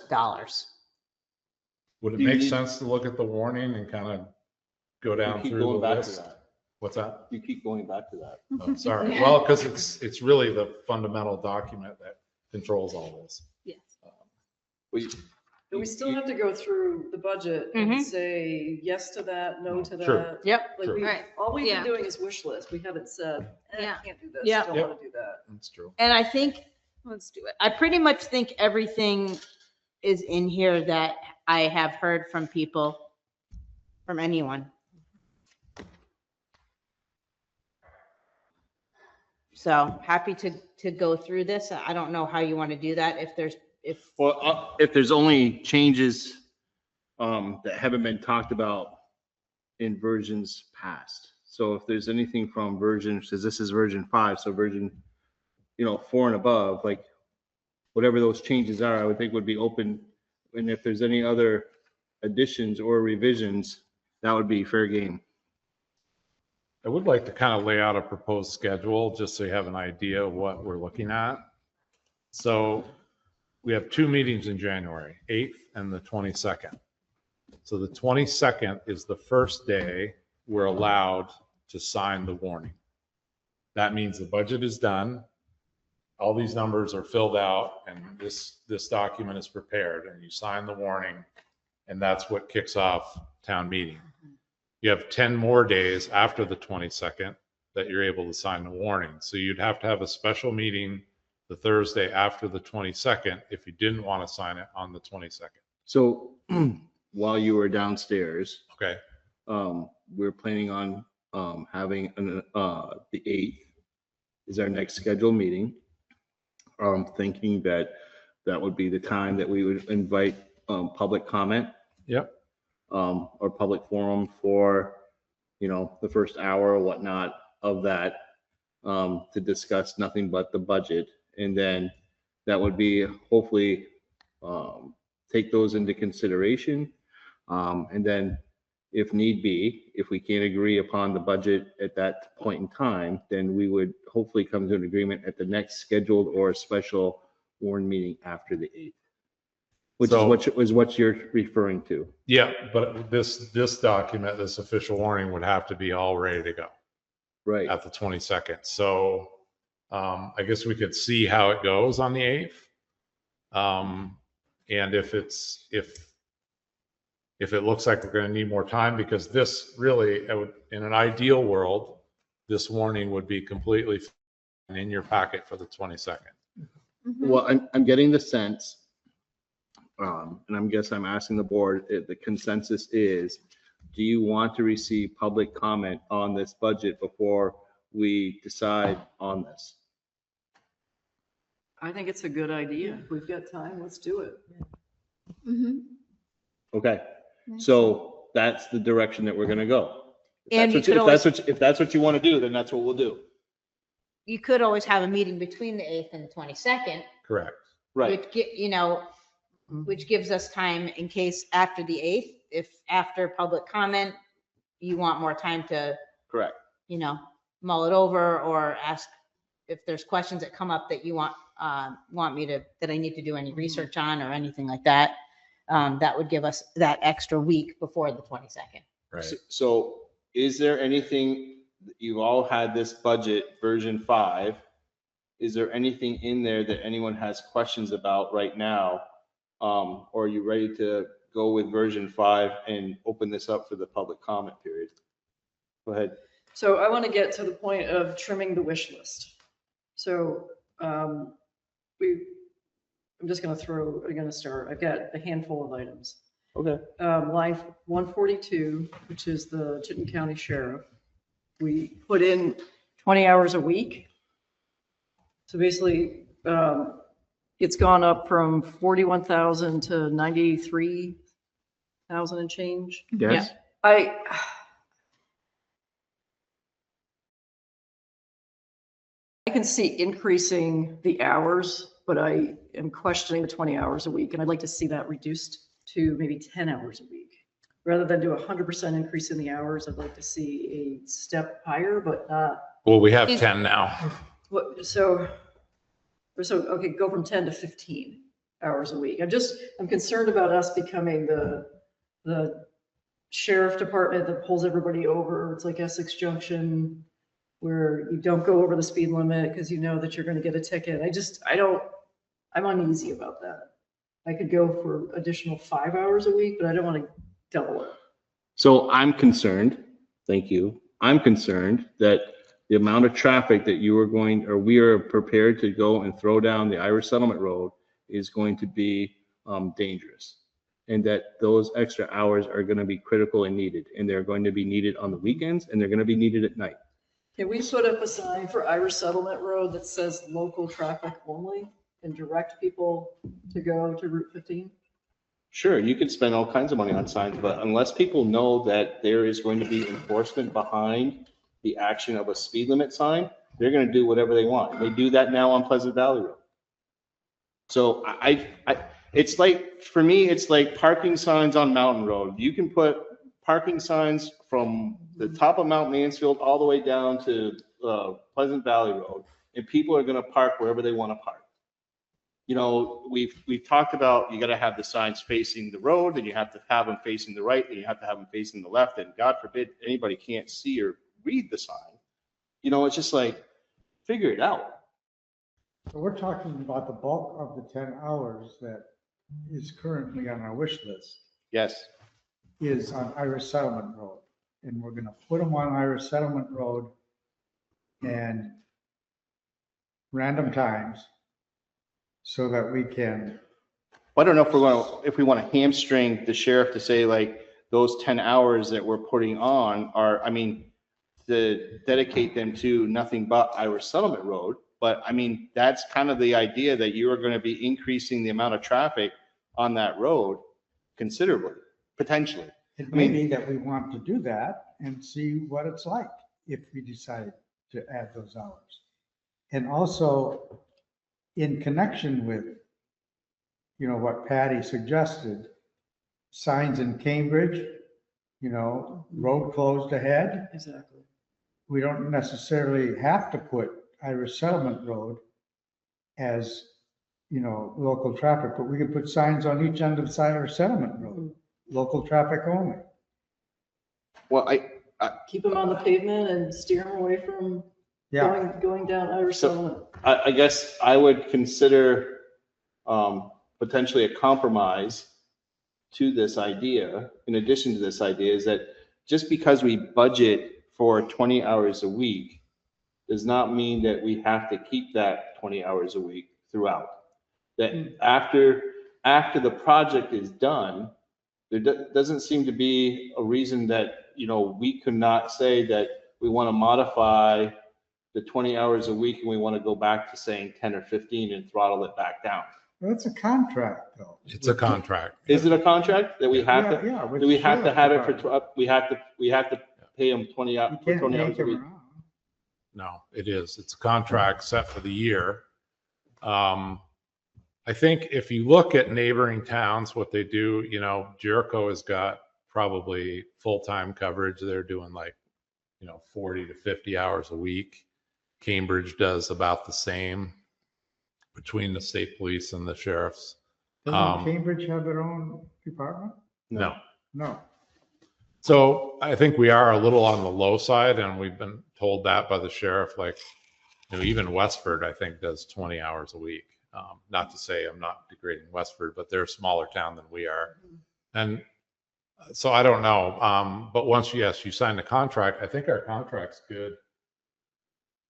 dollars. Would it Do you make need- sense to look at the warning and kind of go down You keep through the going back to list? that. What's that? You keep going back to that. Oh, sorry. Well, because it's really the fundamental document that controls all this. Yes. Well, you- But we still have to go through the budget and Mhm. say yes to that, no to Sure. that. Yep. Like, Sure. we, Right. all we've been Yeah. doing is wish list. We haven't said, Yeah. can't do this, Yeah. don't Yep. want to do that. That's true. And I think Let's do it. I pretty much think everything is in here that I have heard from people, from anyone. So happy to go through this. I don't know how you want to do that. If there's only changes that haven't been talked about in versions past. So if there's anything from version, says this is version 5, so version, 4 and above, like whatever those changes are, I would think would be open. And if there's any other additions or revisions, that would be fair game. I would like to kind of lay out a proposed schedule, just so you have an idea of what we're looking at. So we have 2 meetings in January, 8th and the 22nd. So the 22nd is the first day we're allowed to sign the warning. That means the budget is done. All these numbers are filled out and this document is prepared and you sign the warning and that's what kicks off town meeting. You have 10 more days after the 22nd that you're able to sign the warning. So you'd have to have a special meeting the Thursday after the 22nd if you didn't want to sign it on the 22nd. So while you were downstairs, Okay. we're planning on having the 8th is our next scheduled meeting. Thinking that would be the time that we would invite public comment. Yep. Or public forum for, the first hour or whatnot of that, to discuss nothing but the budget. And then that would be hopefully, take those into consideration. And then if need be, if we can't agree upon the budget at that point in time, then we would hopefully come to an agreement at the next scheduled or special warrant meeting after the 8th. Which is what you're referring to. Yeah, but this document, this official warning would have to be all ready to go Right. at the 22nd. So I guess we could see how it goes on the 8th. And if it looks like we're going to need more time, because this really, in an ideal world, this warning would be completely in your packet for the 22nd. Well, I'm getting the sense, and I'm asking the board, if the consensus is, do you want to receive public comment on this budget before we decide on this? I think it's a good idea. If we've got time, let's do it. Mhm. Okay, so that's the direction that we're gonna go. And you could If that's what you want to do, then that's what we'll do. You could always have a meeting between the 8th and the 22nd, Correct. Right. which gives us time in case after the 8th, if after public comment, you want more time to, Correct. mull it over or ask if there's questions that come up that you want me to, that I need to do any research on or anything like that. That would give us that extra week before the 22nd. Right. So is there anything you all had this budget version 5. Is there anything in there that anyone has questions about right now? Or are you ready to go with version 5 and open this up for the public comment period? Go ahead. So I want to get to the point of trimming the wish list. So I'm just going to start. I've got a handful of items. Okay. Line 142, which is the Chittenden County Sheriff. We put in 20 hours a week. So basically, it's gone up from 41,000 to 93,000 and change. Yes. I can see increasing the hours, but I am questioning the 20 hours a week, and I'd like to see that reduced to maybe 10 hours a week. Rather than do a 100% increase in the hours, I'd like to see a step higher, but not. Well, we have 10 now. What, so, okay, go from 10 to 15 hours a week. I'm concerned about us becoming the sheriff department that pulls everybody over. It's like Essex Junction, where you don't go over the speed limit because you know that you're going to get a ticket. I'm uneasy about that. I could go for additional 5 hours a week, but I don't want to double it. So I'm concerned, thank you. I'm concerned that the amount of traffic that we are prepared to go and throw down the Irish Settlement Road is going to be dangerous. And that those extra hours are going to be critical and needed. And they're going to be needed on the weekends, and they're going to be needed at night. Can we put up a sign for Irish Settlement Road that says local traffic only and direct people to go to Route 15? Sure, you could spend all kinds of money on signs, but unless people know that there is going to be enforcement behind the action of a speed limit sign, they're going to do whatever they want. They do that now on Pleasant Valley Road. So it's like, for me, it's like parking signs on Mountain Road. You can put parking signs from the top of Mount Mansfield all the way down to Pleasant Valley Road, and people are going to park wherever they want to park. You know, we've talked about, you got to have the signs facing the road, and you have to have them facing the right, and you have to have them facing the left, and God forbid anybody can't see or read the sign. You know, it's just like, figure it out. So we're talking about the bulk of the 10 hours that is currently on our wish list Yes. is on Irish Settlement Road. And we're gonna put them on Irish Settlement Road and random times so that we can. Well, I don't know if we want to hamstring the sheriff to say like those 10 hours that we're putting on are, I mean, to dedicate them to nothing but Irish Settlement Road. But I mean, that's kind of the idea, that you are going to be increasing the amount of traffic on that road considerably, potentially. It may be that we want to do that and see what it's like if we decide to add those hours. And also in connection with, you know, what Patty suggested, signs in Cambridge, you know, road closed ahead. Exactly. We don't necessarily have to put Irish Settlement Road as, you know, local traffic, but we could put signs on each end of the Irish Settlement Road, local traffic only. Well, Keep them on the pavement and steer them away from going down Irish Settlement. I guess I would consider potentially a compromise to this idea, in addition to this idea, is that just because we budget for 20 hours a week does not mean that we have to keep that 20 hours a week throughout. That after the project is done, there doesn't seem to be a reason that, you know, we could not say that we want to modify the 20 hours a week and we want to go back to saying 10 or 15 and throttle it back down. Well, it's a contract though. It's a contract. Is it a contract that we have to? Yeah. Do we have to have it for? We have to pay them 20 hours You for can't 20 hours make a it week. around. No, it is. It's a contract set for the year. I think if you look at neighboring towns, what they do, you know, Jericho has got probably full-time coverage. They're doing like, you know, 40 to 50 hours a week. Cambridge does about the same between the state police and the sheriffs. Doesn't Cambridge have their own department? No. No. So I think we are a little on the low side, and we've been told that by the sheriff. Like, even Westford, I think, does 20 hours a week. Not to say I'm not degrading Westford, but they're a smaller town than we are. And so I don't know. But once, yes, you sign the contract, I think our contract's good.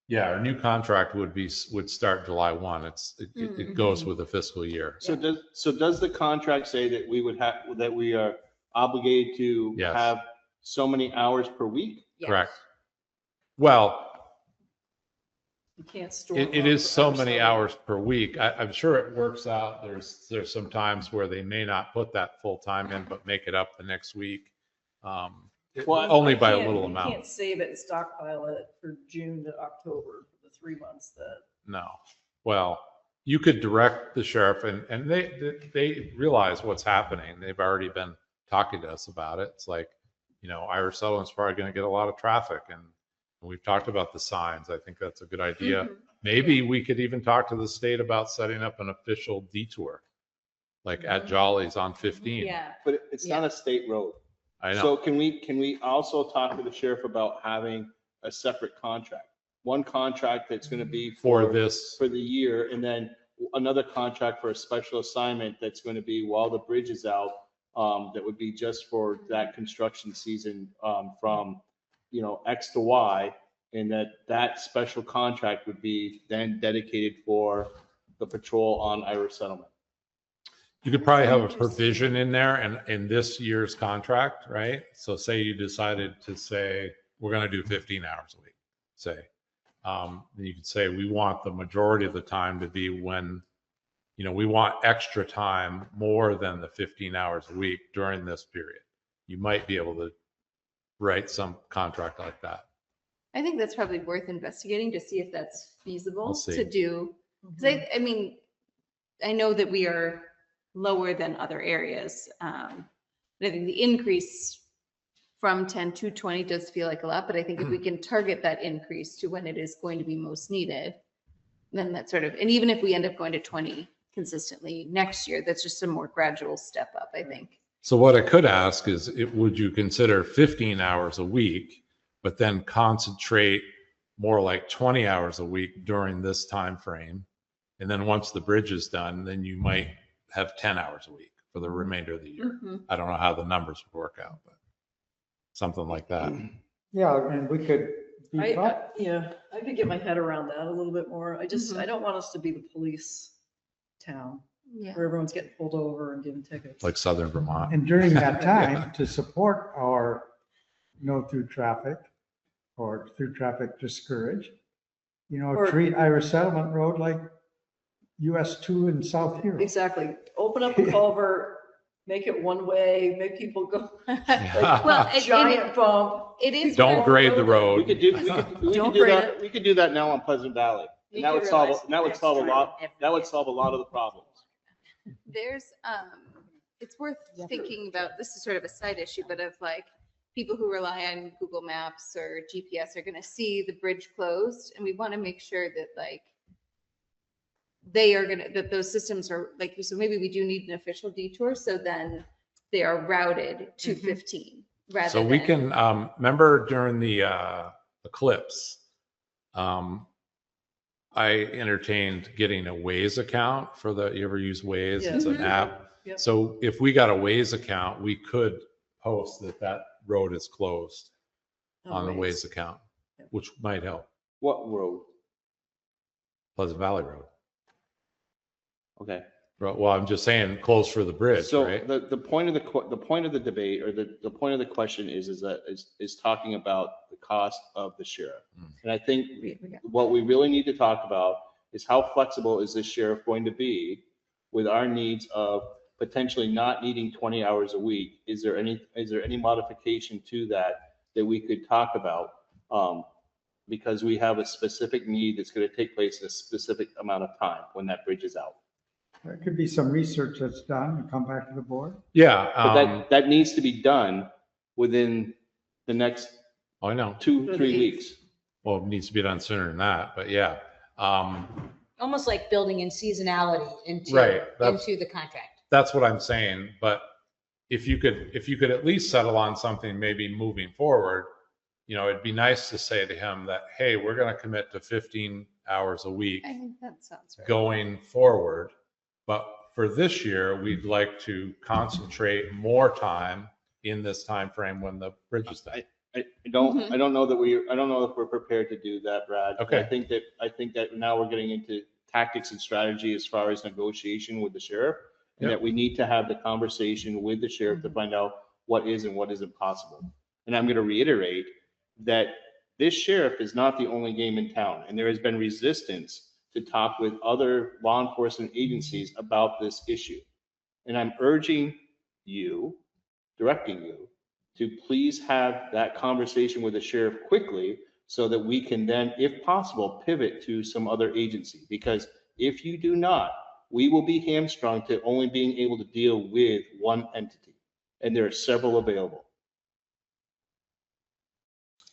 Yeah, our new contract would start July 1. It goes with the fiscal year. So does the contract say that we are obligated to Yes. have so many hours per week? Yes. Correct. Well, You can't store. it them is for so ever many so- hours per week. I'm sure it works out. There's some times where they may not put that full time in, but make it up the next week. Only by a little You amount. can't save it and stockpile it for June to October for the 3 months that. No. Well, you could direct the sheriff, and they realize what's happening. They've already been talking to us about it. It's like, Irish Settlement's probably going to get a lot of traffic, and we've talked about the signs. I think that's a good idea. Mhm. Maybe we could even talk to the state about setting up an official detour, like at Jolly's on 15. Yeah. But it's not a state road. I know. So can we also talk to the sheriff about having a separate contract? One contract that's going to be For this, for the year, and then another contract for a special assignment that's going to be while the bridge is out, that would be just for that construction season, from, X to Y, and that special contract would be then dedicated for the patrol on Irish Settlement. you could probably have a provision in there and in this year's contract, right? So say you decided to say, we're going to do 15 hours a week, say. Then you could say, we want the majority of the time to be when, we want extra time more than the 15 hours a week during this period. You might be able to write some contract like that. I think that's probably worth investigating to see if that's feasible I'll see. to do. 'Cause I mean, I know that we are lower than other areas. But I think the increase from 10 to 20 does feel like a lot, but I think if we can target that increase to when it is going to be most needed, then that and even if we end up going to 20 consistently next year, that's just a more gradual step up, I think. So what I could ask is, would you consider 15 hours a week, but then concentrate more like 20 hours a week during this time frame? And then once the bridge is done, then you might have 10 hours a week for the remainder of the year. Mhm. I don't know how the numbers would work out, but something like that. Yeah, and we could beef up. I could get my head around that a little bit more. I Mhm. don't want us to be the police town Yeah. where everyone's getting pulled over and given tickets. Like Southern Vermont. And during that time, to support our no through traffic or through traffic discourage, Or- treat Irish Settlement Road like US 2 in South Hero. Exactly. Open up the culvert, make it one way, make people go. Well, Giant bump. it is. Don't grade the We road. could do Don't grade that. We could do that now on Pleasant Valley. And that would solve a lot of the problems. There's, it's worth thinking about, this is sort of a side issue, but of like, people who rely on Google Maps or GPS are gonna see the bridge closed, and we wanna make sure that like, that those systems are like, so maybe we do need an official detour, so then they are routed to 15 rather So we than- can, remember during the eclipse, I entertained getting a Waze account you ever use Waze? Yeah. It's an Mhm. app. Yep. So if we got a Waze account, we could post that road is closed on the Waze account, Yep. which might help. What road? Pleasant Valley Road. Okay. Well, I'm just saying closed for the bridge, So right? the point of the debate, or the point of the question is talking about the cost of the sheriff. Mm. And I think we got- what we really need to talk about is how flexible is this sheriff going to be with our needs of potentially not needing 20 hours a week? Is there any modification to that we could talk about? Because we have a specific need that's going to take place in a specific amount of time when that bridge is out. There could be some research that's done and come back to the board. Yeah. But that needs to be done within the next I know. 2-3 weeks. Well, it needs to be done sooner than that, but yeah. Almost like building in seasonality Right, that's- into the contract. That's what I'm saying, but if you could at least settle on something, maybe moving forward, it'd be nice to say to him that, hey, we're going to commit to 15 hours a week I think that sounds right. going forward. But for this year, we'd like to concentrate more time in this time frame when the bridge is done. I don't know if we're prepared to do that, Brad. Okay. I think that now we're getting into tactics and strategy as far as negotiation with the sheriff, and Yep. that we need to have the conversation with the sheriff to find out what is and what isn't possible. And I'm going to reiterate that this sheriff is not the only game in town, and there has been resistance to talk with other law enforcement agencies about this issue. And I'm urging you, directing you, to please have that conversation with the sheriff quickly so that we can then, if possible, pivot to some other agency. Because if you do not, we will be hamstrung to only being able to deal with one entity. And there are several available.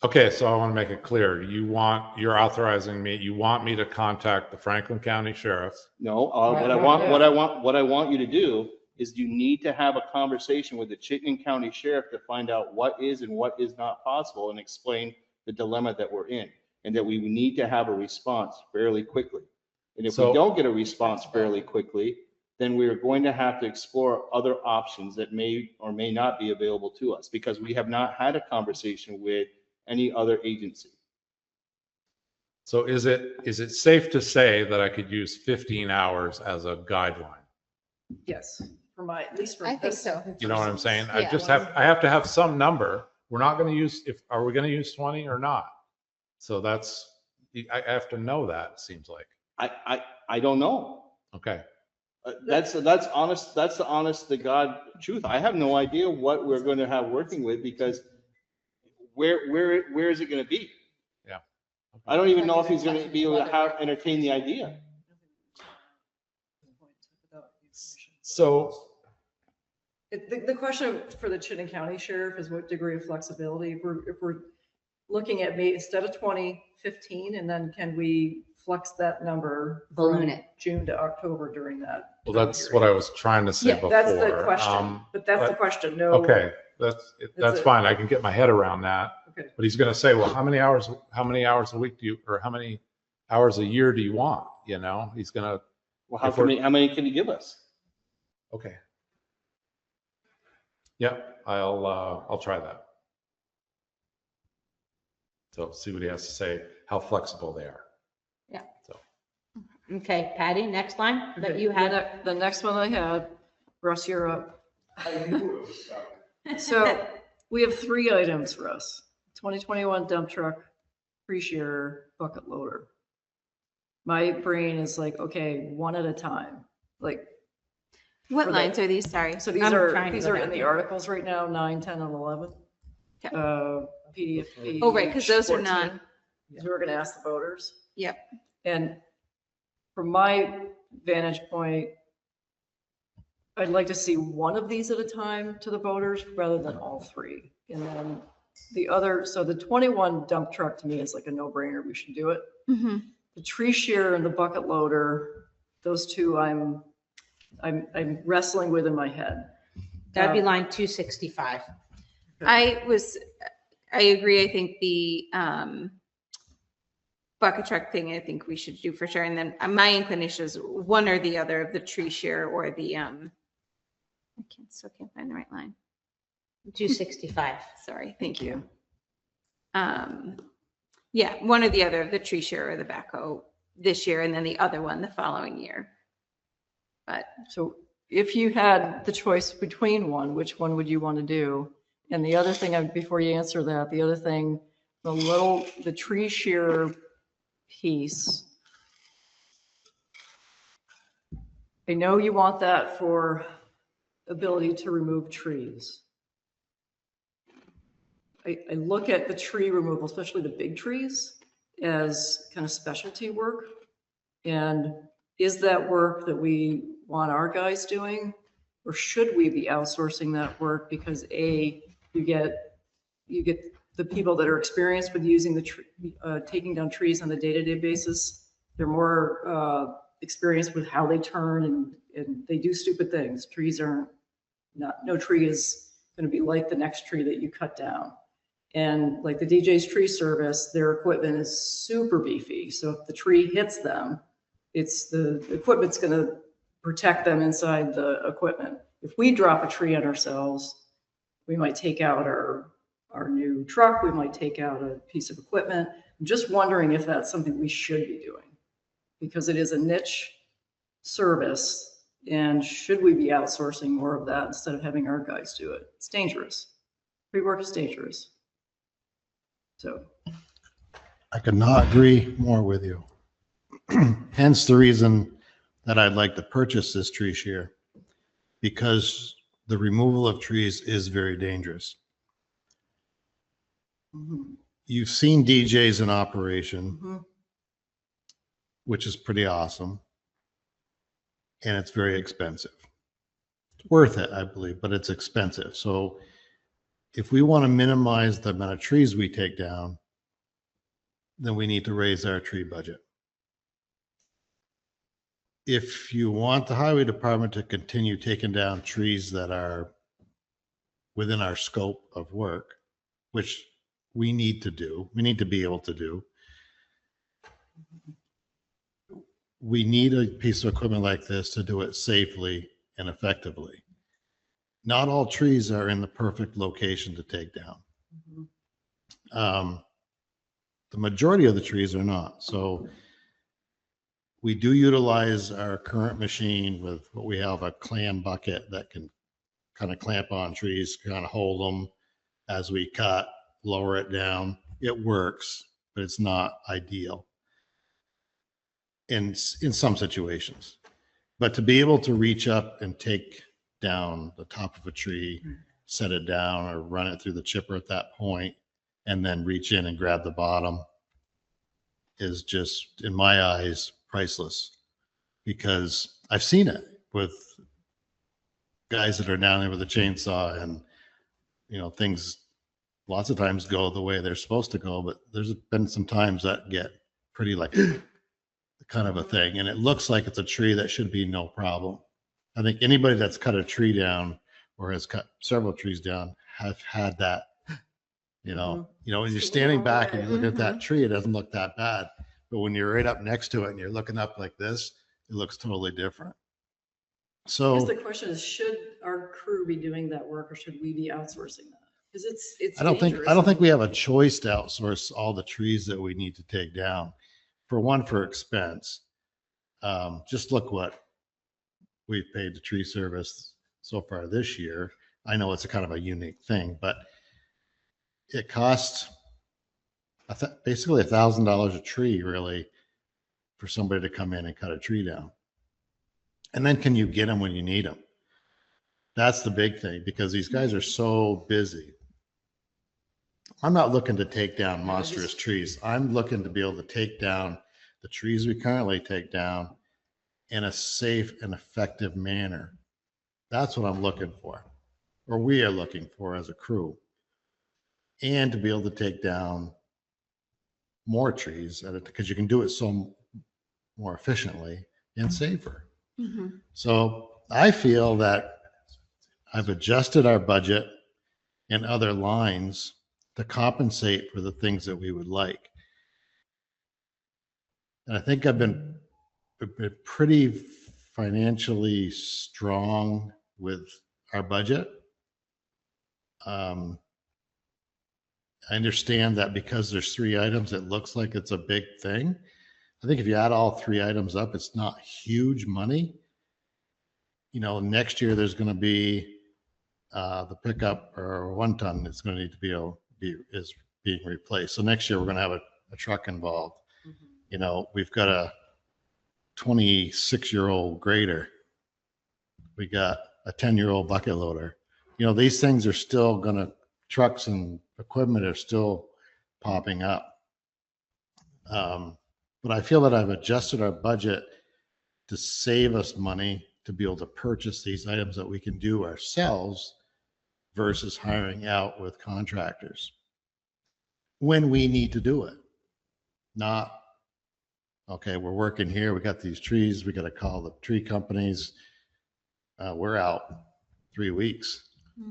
Okay, so I want to make it clear. You're authorizing me, you want me to contact the Franklin County Sheriff? No, what I want you to do is you need to have a conversation with the Chittenden County Sheriff to find out what is and what is not possible and explain the dilemma that we're in, and that we need to have a response fairly quickly. And if we don't get a response fairly quickly, then we're going to have to explore other options that may or may not be available to us, because we have not had a conversation with any other agency. So is it safe to say that I could use 15 hours as a guideline? Yes, at least for I think this. so. You know what I'm saying? Yeah. I have to have some number. We're not going to use, are we going to use 20 or not? So I have to know that, it seems like. I don't know. Okay. That's honest. That's the honest to God truth. I have no idea what we're going to have working with, because where is it going to be? Yeah. I don't even know if he's going to be able to entertain the idea. So The question for the Chittenden County Sheriff is what degree of flexibility, if we're looking at instead of 20, 15, and then can we flex that number? Balloon from it. June to October during that. well, that's what I was trying to say Yeah, before. that's the question, but that's the question, no. Okay, that's fine. I can get my head around that. Okay. But he's going to say, well, how many hours a week do you, or how many hours a year do you want? He's going to. Well, how many can you give us? Okay. Yeah, I'll try that. So see what he has to say, how flexible they are. Yeah. So. Okay, Patty, next line that you had. The next one I had, Russ, you're up. So we have 3 items for us: 2021 dump truck, pre-shear, bucket loader. My brain is like, okay, one at a time. Like, What For the- lines are these? Sorry. so these I'm are trying to go in down the here. articles right now, 9, 10, and 11. Okay. PDF page. Oh, right, because those are 14. not, Because we're going to ask the voters. Yep. And from my vantage point, I'd like to see one of these at a time to the voters rather than all 3. And then the other, so the 21 dump truck to me is like a no-brainer. We should do it. Mhm. The tree shear and the bucket loader, those 2 I'm wrestling with in my head. That'd be line 265. I agree. I think the bucket truck thing, I think we should do for sure. And then my inclination is one or the other of the tree shear or the, I still can't find the right line. 265. Sorry. Thank you. Yeah, one or the other of the tree shear or the backhoe this year, and then the other one the following year. But So if you had the choice between one, which one would you want to do? And the other thing, before you answer that, the other thing, the tree shear piece. I know you want that for ability to remove trees. I look at the tree removal, especially the big trees, as kind of specialty work. And is that work that we want our guys doing? Or should we be outsourcing that work? Because you get the people that are experienced with using taking down trees on a day-to-day basis. They're more experienced with how they turn and they do stupid things. Trees aren't no tree is going to be like the next tree that you cut down. And like the DJ's Tree Service, their equipment is super beefy. So if the tree hits them, the equipment's going to protect them inside the equipment. If we drop a tree on ourselves, we might take out our new truck, we might take out a piece of equipment. I'm just wondering if that's something we should be doing, because it is a niche service, and should we be outsourcing more of that instead of having our guys do it? It's dangerous. Tree work is dangerous. So I could not agree more with you. Hence the reason that I'd like to purchase this tree shear, because the removal of trees is very dangerous. You've seen DJs in operation, which is pretty awesome. And it's very expensive. It's worth it, I believe, but it's expensive. So if we want to minimize the amount of trees we take down, then we need to raise our tree budget. If you want the highway department to continue taking down trees that are within our scope of work, which we need to do, we need to be able to do, we need a piece of equipment like this to do it safely and effectively. Not all trees are in the perfect location to take down. The majority of the trees are not. So we do utilize our current machine with what we have, a clam bucket that can kind of clamp on trees, kind of hold them as we cut, lower it down. It works, but it's not ideal in some situations. But to be able to reach up and take down the top of a tree, set it down or run it through the chipper at that point, and then reach in and grab the bottom is just, in my eyes, priceless. Because I've seen it with guys that are down there with a chainsaw, and things lots of times go the way they're supposed to go, but there's been some times that get pretty like kind of a thing, and it looks like it's a tree that should be no problem. I think anybody that's cut a tree down or has cut several trees down have had that. When you're standing back and you look at that tree, it doesn't look that bad, but when you're right up next to it and you're looking up like this, it looks totally different. I guess So the question is, should our crew be doing that work, or should we be outsourcing that? Because it's I don't dangerous. think we have a choice to outsource all the trees that we need to take down. For one, for expense. Just look what we've paid the tree service so far this year. I know it's a kind of a unique thing, but it costs basically $1,000 a tree, really, for somebody to come in and cut a tree down. And then can you get them when you need them? That's the big thing, because these guys are so busy. I'm not looking to take down monstrous trees. I'm looking to be able to take down the trees we currently take down in a safe and effective manner. That's what I'm looking for, or we are looking for as a crew. And to be able to take down more trees because you can do it so more efficiently and safer. So I feel that I've adjusted our budget and other lines to compensate for the things that we would like. And I think I've been pretty financially strong with our budget. I understand that because there's 3 items, it looks like it's a big thing. I think if you add all 3 items up, it's not huge money. Next year there's going to be the pickup or 1 ton that's going to need to is being replaced. So next year we're going to have a truck involved. We've got a 26-year-old grader. We got a 10-year-old bucket loader. These things are still trucks and equipment are still popping up. But I feel that I've adjusted our budget to save us money to be able to purchase these items that we can do ourselves versus hiring out with contractors when we need to do it. Not, okay, we're working here, we got these trees, we got to call the tree companies, we're out. 3 weeks, which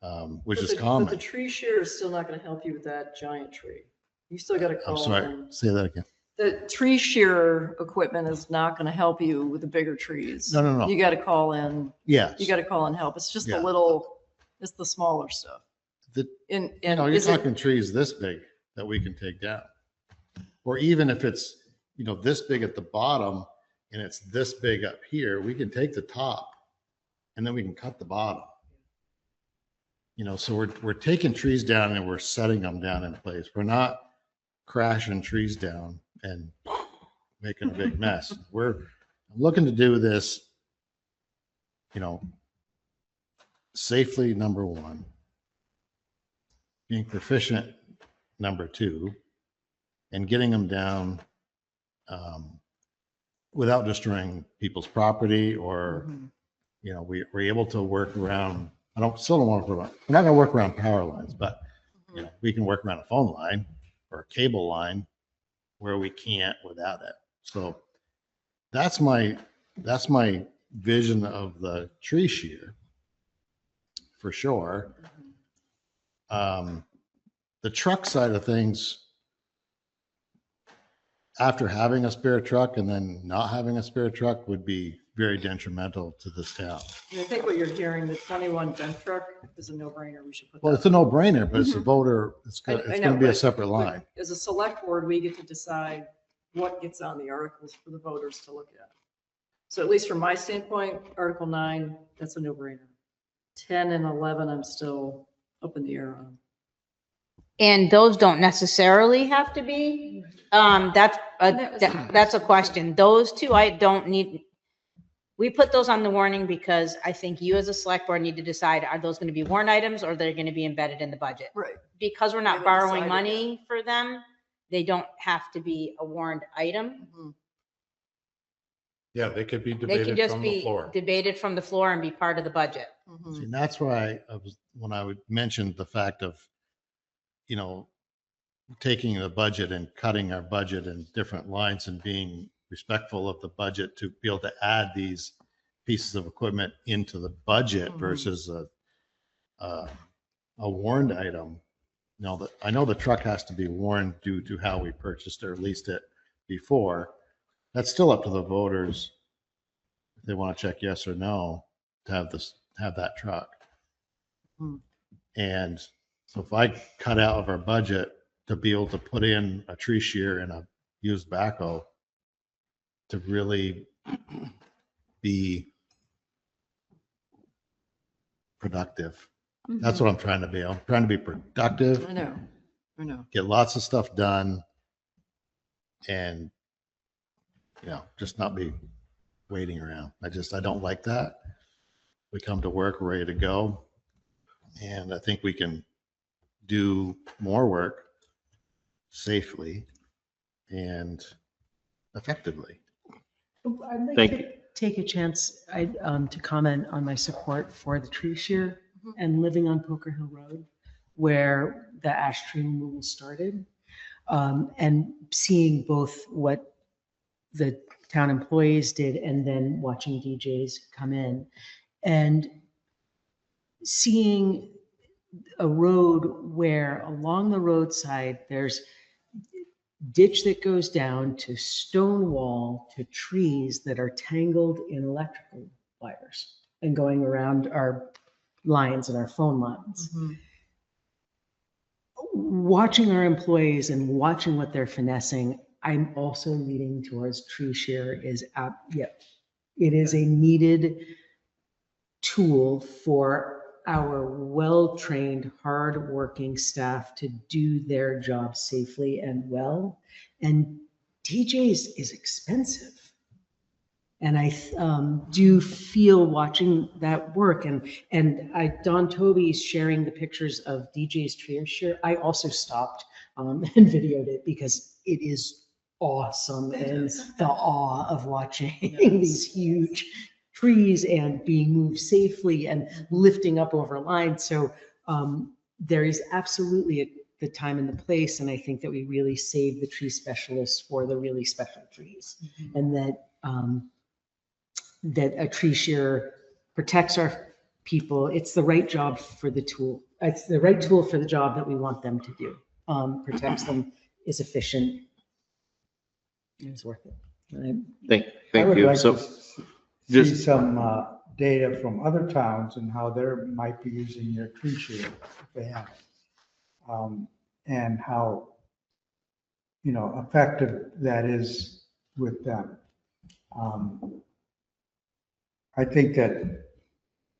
But is the- But the common. tree shear is still not going to help you with that giant tree. You still got to I'm call sorry, in. say that again. The tree shear equipment is not going to help you with the bigger trees. No. You got to call in, Yes. you got to call in help. It's just the Yeah. little, it's the smaller stuff. The- And You're is it, talking trees this big that we can take down. Or even if it's, this big at the bottom and it's this big up here, we can take the top and then we can cut the bottom. So we're taking trees down and we're setting them down in place. We're not crashing trees down and making a big mess. I'm looking to do this, safely, number one, being proficient, number two, and getting them down without destroying people's property or, we're able to work around, still don't want to, we're not going to work around power lines, but, we can work around a phone line or a cable line where we can't without it. So that's my vision of the tree shear for sure. The truck side of things, after having a spare truck and then not having a spare truck would be very detrimental to this town. I think what you're hearing, the 21 dump truck is a no-brainer. We should put Well, that. it's a no-brainer, but it's a voter, it's I going know, to be a but- separate but line. As a select board, we get to decide what gets on the articles for the voters to look at. So at least from my standpoint, Article 9, that's a no-brainer. 10 and 11, I'm still up in the air on. And those don't necessarily have to be, that's a question. Those two, I don't need, we put those on the warning because I think you as a select board need to decide, are those going to be warrant items or they're going to be embedded in the budget? Right. Because we're We not haven't borrowing decided money for them, they don't have to be a warrant item. Yeah, they could be They can debated just from the be floor. debated from the floor and be part of the budget. See, and that's why when I would mention the fact of, taking the budget and cutting our budget in different lines and being respectful of the budget to be able to add these pieces of equipment into the budget versus a warned item. I know the truck has to be warned due to how we purchased or leased it before. That's still up to the voters if they want to check yes or no to have that truck. And so if I cut out of our budget to be able to put in a tree shear and a used backhoe to really be productive. That's what I'm trying to be. I'm trying to be productive, I know. get lots of stuff done, and just not be waiting around. I don't like that. We come to work ready to go, and I think we can do more work safely and effectively. I'd like Thank to you. take a chance to comment on my support for the tree shear and living on Poker Hill Road where the ash tree removal started, and seeing both what the town employees did and then watching DJs come in and seeing a road where along the roadside there's ditch that goes down to stone wall to trees that are tangled in electrical wires and going around our lines and our phone lines. Watching our employees and watching what they're finessing, I'm also leaning towards tree shear is it is a needed tool for our well-trained, hard-working staff to do their job safely and well. And DJs is expensive. And I do feel watching that work and Don Toby's sharing the pictures of DJ's tree shear. I also stopped and videoed it because it is awesome and the awe of watching these huge trees and being moved safely and lifting up over lines. So there is absolutely the time and the place. And I think that we really save the tree specialists for the really special trees, and that that a tree shear protects our people, it's the right job for the tool. It's the right tool for the job that we want them to do. Protects them, is efficient. It's worth it. Thank I would you. like So to see just- some data from other towns and how they might be using their tree shield if they have it. And how, effective that is with them. I think that,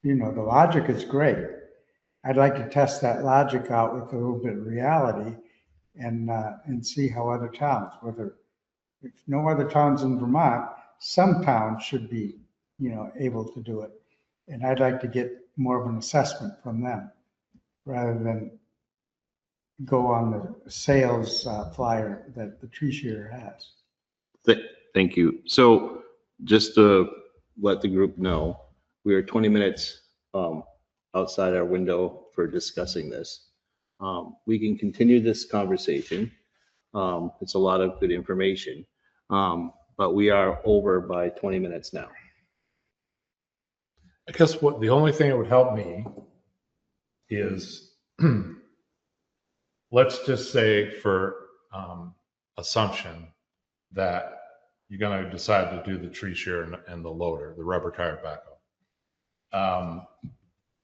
the logic is great. I'd like to test that logic out with a little bit of reality and see how other towns, if no other towns in Vermont, some towns should be, able to do it. And I'd like to get more of an assessment from them rather than go on the sales flyer that the tree shearer has. Thank you. So just to let the group know, we are 20 minutes outside our window for discussing this. We can continue this conversation. It's a lot of good information, but we are over by 20 minutes now. I guess the only thing that would help me is, let's just say for assumption that you're going to decide to do the tree shear and the loader, the rubber tire backhoe.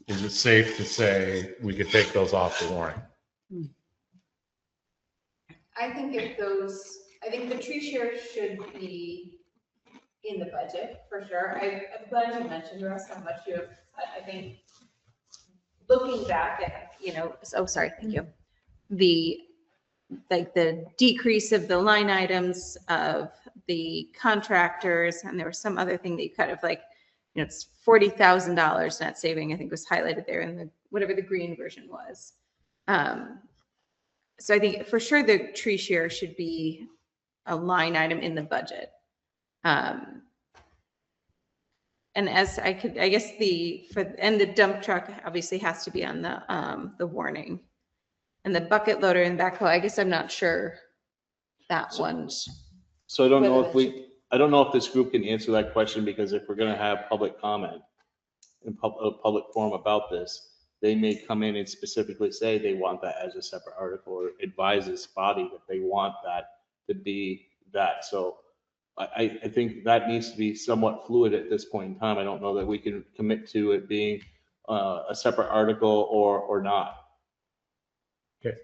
Is it safe to say we could take those off the warning? I think the tree share should be in the budget for sure. I'm glad you mentioned, Russ, how much you have, I think, looking back at, sorry, thank you. The decrease of the line items of the contractors, and there was some other thing that you kind of it's $40,000 net saving, I think was highlighted there in whatever the green version was. So I think for sure the tree shear should be a line item in the budget. And as I guess the dump truck obviously has to be on the warning. And the bucket loader and backhoe, I guess I'm not sure that one's. So I don't know if this group can answer that question, because if we're going to have public comment in a public forum about this, they may come in and specifically say they want that as a separate article, or advise this body that they want that to be that. So I think that needs to be somewhat fluid at this point in time. I don't know that we can commit to it being a separate article or not. Okay.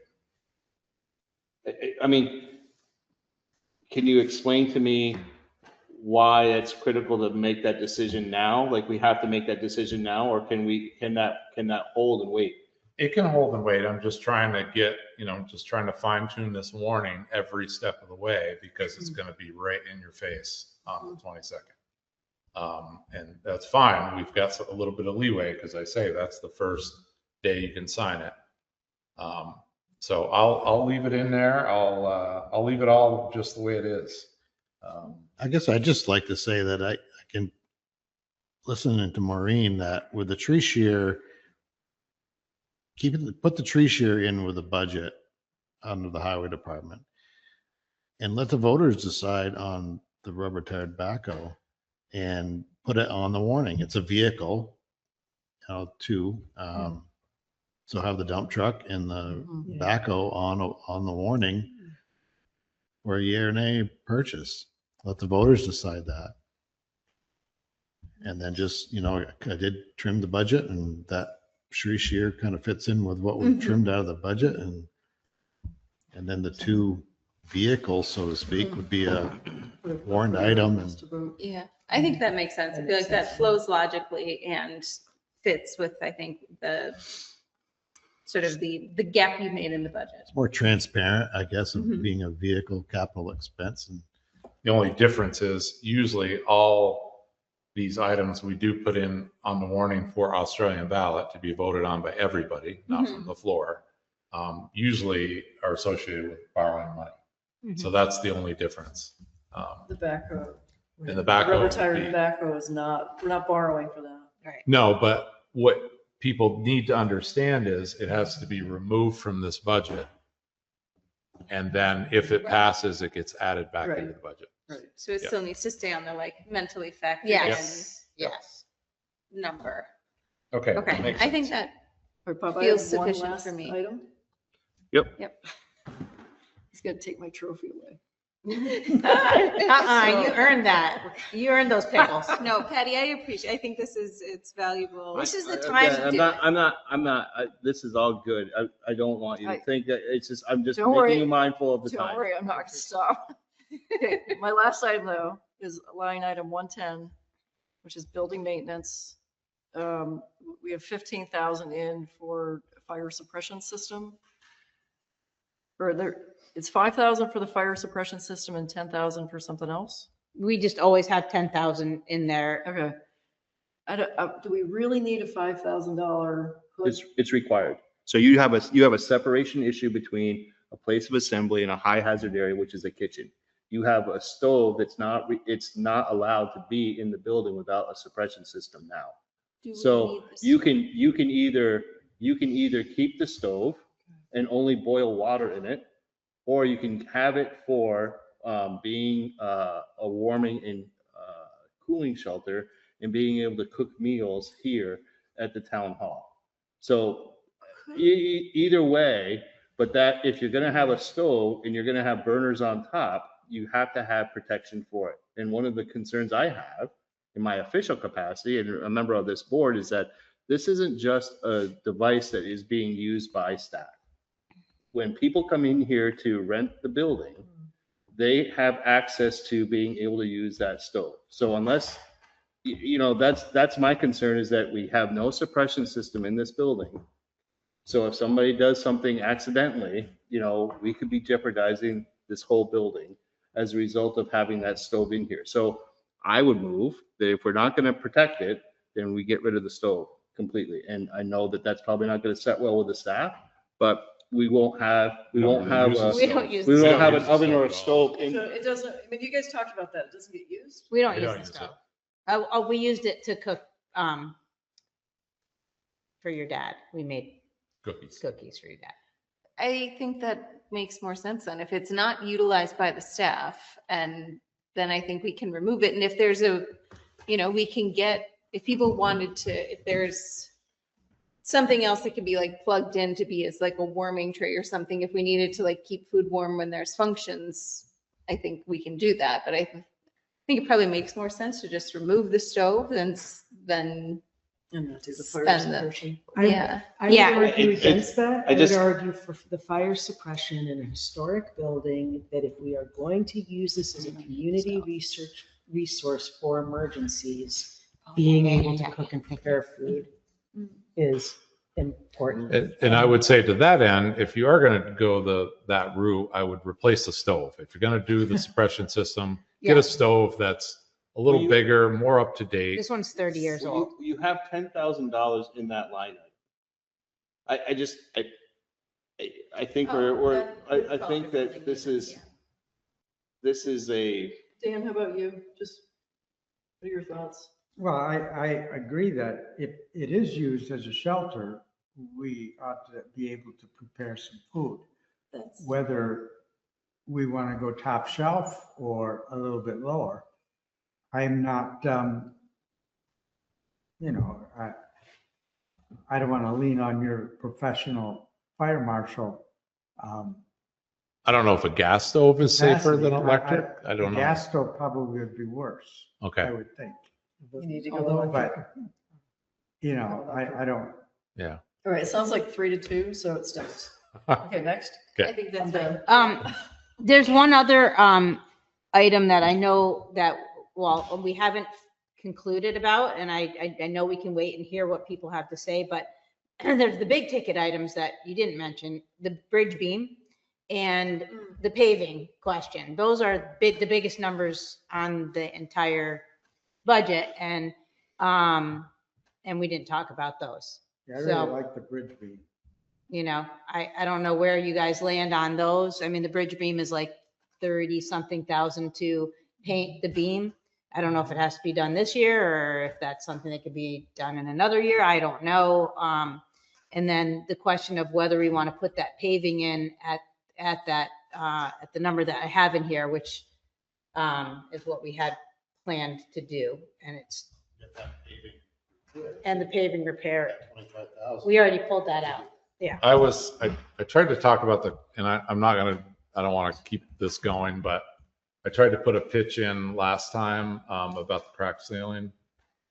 I mean, can you explain to me why it's critical to make that decision now? Like, we have to make that decision now, or can that hold and wait? It can hold and wait. I'm just trying to fine tune this warning every step of the way, because it's going to be right in your face on the 22nd. And that's fine. We've got a little bit of leeway, because I say that's the first day you can sign it. So I'll leave it in there. I'll leave it all just the way it is. I guess I'd just like to say that I can, listening to Maureen, that with the tree shear, put the tree shear in with the budget under the highway department, and let the voters decide on the rubber tired backhoe and put it on the warning. It's a vehicle, too. So have the dump truck and the backhoe on the warning for a yea or nay purchase. Let the voters decide that. And then just, I did trim the budget, and that tree shear kind of fits in with what we've trimmed out of the budget. And then the two vehicles, so to speak, would be a warned item. And Yeah, I think that makes sense. I feel like that flows logically and fits with, I think, the sort of the gap you made in the budget. it's more transparent, I guess, of being a vehicle capital expense. And The only difference is usually all these items we do put in on the warning for Australian ballot to be voted on by everybody, not from the floor, usually are associated with borrowing money. So that's the only difference. The backhoe. And the backhoe Rubber would tire be- backhoe is not, we're not borrowing for that. No, but what people need to understand is it has to be removed from this budget. And then if it passes, it gets added back Right. into the budget. Right. So it still needs to stay on the mentally factored Yes, in yes. number. Okay. Okay, makes I think sense. that, Or Bob, I Feels have one sufficient last for me. Item. yep. He's gonna take my trophy away. You earned that. You earned those pickles. No, Patty, I appreciate, I think it's valuable. This is the I- time again, to do it. I'm not, this is all good. I don't want you to I- think that it's just, I'm just Don't making worry. you mindful of the Don't time. worry, I'm not gonna stop. Okay, my last item though is line item 110, which is building maintenance. We have 15,000 in for fire suppression system. It's 5,000 for the fire suppression system and 10,000 for something else. We just always have 10,000 in there. Okay. Do we really need a $5,000 hood? It's required. So you have a separation issue between a place of assembly and a high hazard area, which is a kitchen. You have a stove it's not allowed to be in the building without a suppression system now. Do we So need this? you can either keep the stove and only boil water in it, or you can have it for being a warming and cooling shelter and being able to cook meals here at the town hall. So either way, but that if you're gonna have a stove and you're gonna have burners on top, you have to have protection for it. And one of the concerns I have in my official capacity and a member of this board is that this isn't just a device that is being used by staff. When people come in here to rent the building, they have access to being able to use that stove. So unless, that's my concern, is that we have no suppression system in this building. So if somebody does something accidentally, we could be jeopardizing this whole building as a result of having that stove in here. So I would move that if we're not going to protect it, then we get rid of the stove completely. And I know that that's probably not going to set well with the staff, but we won't have We don't use an oven or a stove in. So it doesn't, you guys talked about that. It doesn't get used? We don't We use don't the use it. stove. We used it to cook for your dad. We made Cookies. cookies for your dad. I think that makes more sense then. If it's not utilized by the staff, and then I think we can remove it. And if there's we can get, if people wanted to, if there's something else that could be like plugged in to be as like a warming tray or something, if we needed to like keep food warm when there's functions, I think we can do that. But I think it probably makes more sense to just remove the stove than And not do the fire Spend the- suppression. yeah. I would Yeah. argue against that. I I would just- argue for the fire suppression in a historic building, that if we are going to use this as a community resource for emergencies, being able to cook and prepare food is important. And I would say to that end, if you are going to go that route, I would replace the stove. If you're going to do the suppression system, get Yeah. a stove that's a little Well, bigger, more up to date. This one's 30 years old. You have $10,000 in that line item. I think I think that this is a, Dan, how about you? Just, what are your thoughts? Well, I agree that if it is used as a shelter, we ought to be able to prepare some food. Whether we want to go top shelf or a little bit lower. I'm not, I don't want to lean on your professional fire marshal. I don't know if a gas stove is safer than electric. I don't know. Gas stove probably would be worse, I Okay. would think. You need to go Although, lower. but, I don't, Yeah. All right, it sounds like 3-2, so it sticks. Okay, next. Okay. I think I'm that's done. fine. There's one other item that I know that, well, we haven't concluded about, and I know we can wait and hear what people have to say, but there's the big ticket items that you didn't mention, the bridge beam and the paving question. Those are the biggest numbers on the entire budget, and we didn't talk about those. I really So- like the bridge beam. I don't know where you guys land on those. I mean, the bridge beam is like 30 something thousand to paint the beam. I don't know if it has to be done this year or if that's something that could be done in another year. I don't know. And then the question of whether we want to put that paving in at the number that I have in here, which is what we had planned to do. And it's, and the paving repair. 25,000. We already pulled that out. I tried to talk about and I'm not gonna, I don't want to keep this going, but I tried to put a pitch in last time about the crack ceiling.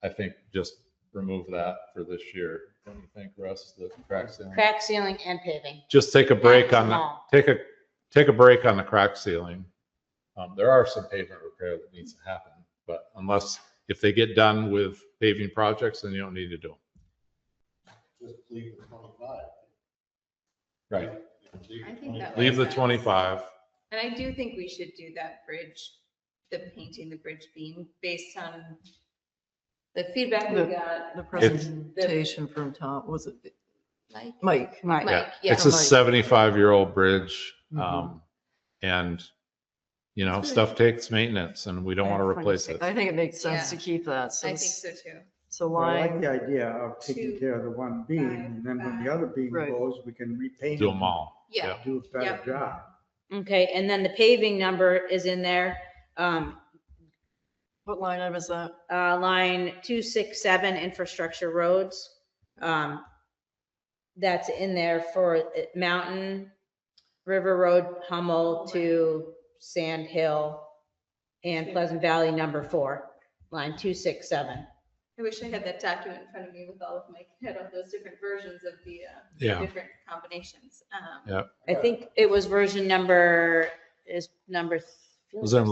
I think just remove that for this year. Don't you think, Russ, the crack ceiling? Crack ceiling and paving. Just take a break That's on the, small. take a break on the crack ceiling. There are some pavement repair that needs to happen, but if they get done with paving projects, then you don't need to do them. Just leave the 25. Right. I think that Leave the makes sense. 25. And I do think we should do that bridge, the painting the bridge beam based on the feedback we got. The presentation from Tom, was it Like, Mike? Mike. Yeah, yeah. it's a Mike. 75-year-old bridge. Mhm. And, stuff takes maintenance and we don't want to replace it. I think it makes sense to Yeah. keep that. I think so too. So Well, I like line, the idea of taking Two, care of the one beam, and then when the other beam Right. goes, we can repaint Do it. them all. Yeah. Do a better Yep. job. Okay, and then the paving number is in there. what line item is that? Line 267, infrastructure roads. That's in there for Mountain, River Road, Hummel to Sand Hill, and Pleasant Valley number 4, line 267. I wish I had that document in front of me with all of my, had all those different versions of the Yeah. different combinations. Yeah. I think it was version number, is number. It was in the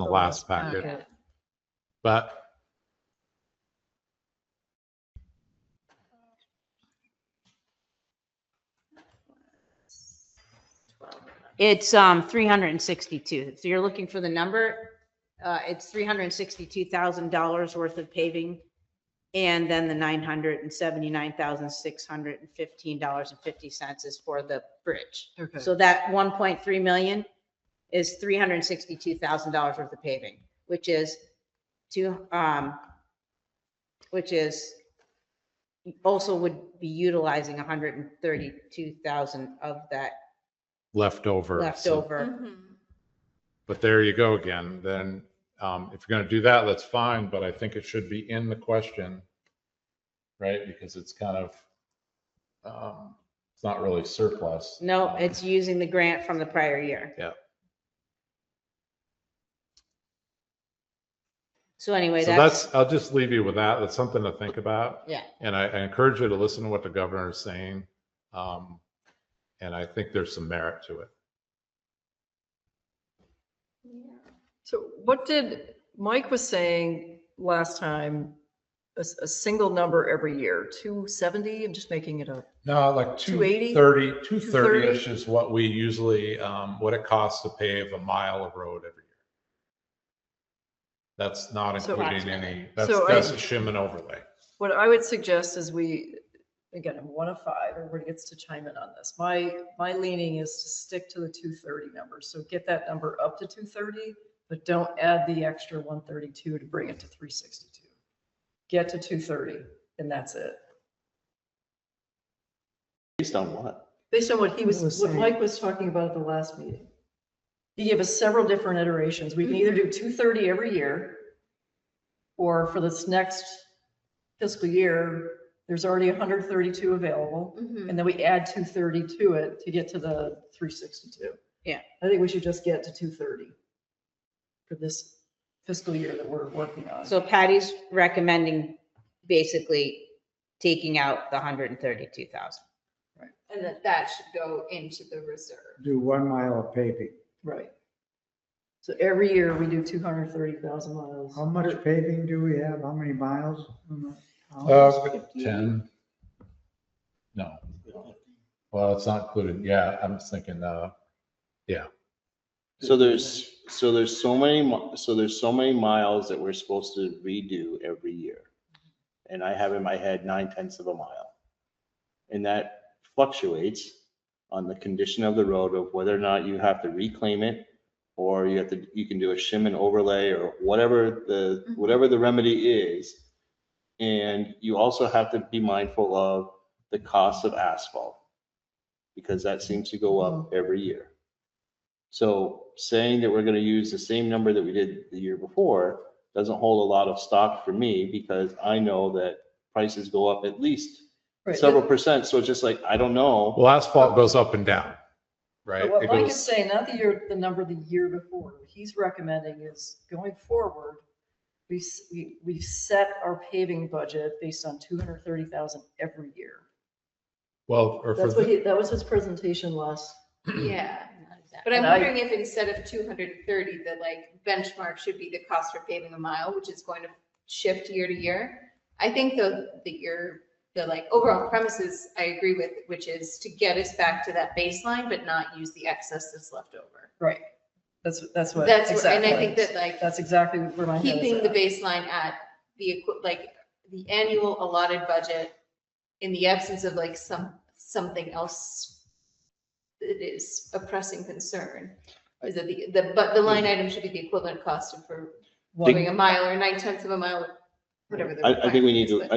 last packet, Okay. but It's 362. So you're looking for the number. It's $362,000 worth of paving. And then the $979,615.50 is for the bridge. Okay. So that 1.3 million is $362,000 worth of paving, which is also would be utilizing 132,000 of that leftover. leftover. Mhm. But there you go again. Then if you're going to do that, that's fine. But I think it should be in the question, right? Because it's kind of, it's not really surplus. No, it's using the grant from the prior year. Yeah. So anyway, So that's, I'll just leave you with that. That's something to think about. yeah. And I encourage you to listen to what the governor is saying. And I think there's some merit to it. So what did, Mike was saying last time, a single number every year, 270, I'm just making it up. No, like 280? 230-ish is what we usually, what it costs to pave a mile of road every year. That's not So- including any, that's So a shim and overlay. What I would suggest is again, I'm 1 of 5, everybody gets to chime in on this. My leaning is to stick to the 230 number. So get that number up to 230, but don't add the extra 132 to bring it to 362. Get to 230 and that's it. Based on what? Based on what was what saying. Mike was talking about at the last meeting. He gave us several different iterations. We can either do 230 every year, or for this next fiscal year, there's already 132 available, Mhm. and then we add 230 to it to get to the 362. Yeah. I think we should just get to 230 for this fiscal year that we're working on. So Patty's recommending basically taking out the 132,000. And that should go into the reserve. Do 1 mile of paving. Right. So every year we do 230,000 miles. How much paving do we have? How many miles? 10. No. Well, it's not included. Yeah, I'm just thinking, yeah. So there's so many miles that we're supposed to redo every year. And I have in my head 9/10 of a mile. And that fluctuates on the condition of the road of whether or not you have to reclaim it, or you can do a shim and overlay, or whatever the remedy is. And you also have to be mindful of the cost of asphalt, because that seems to go up every year. So saying that we're going to use the same number that we did the year before doesn't hold a lot of stock for me, because I know that prices go up at least Right. several percent. So it's just like, I don't know. Well, asphalt goes up and down, right? What It Mike goes- is saying, not the number the year before, what he's recommending is going forward, we've set our paving budget based on 230,000 every year. Well, or for, That's what that was his presentation last. Yeah. But I'm And I- wondering if instead of 230, the like benchmark should be the cost for paving a mile, which is going to shift year to year. I think though that the like overall premises I agree with, which is to get us back to that baseline, but not use the excess that's left over. Right. That's what. That's what, and I exactly. think that like That's exactly where my head is keeping the at. baseline at like the annual allotted budget in the absence of like something else that is a pressing concern is that but the line item should be the equivalent cost of for doing a mile or 9/10 of a mile, whatever. the I think we need to, requirement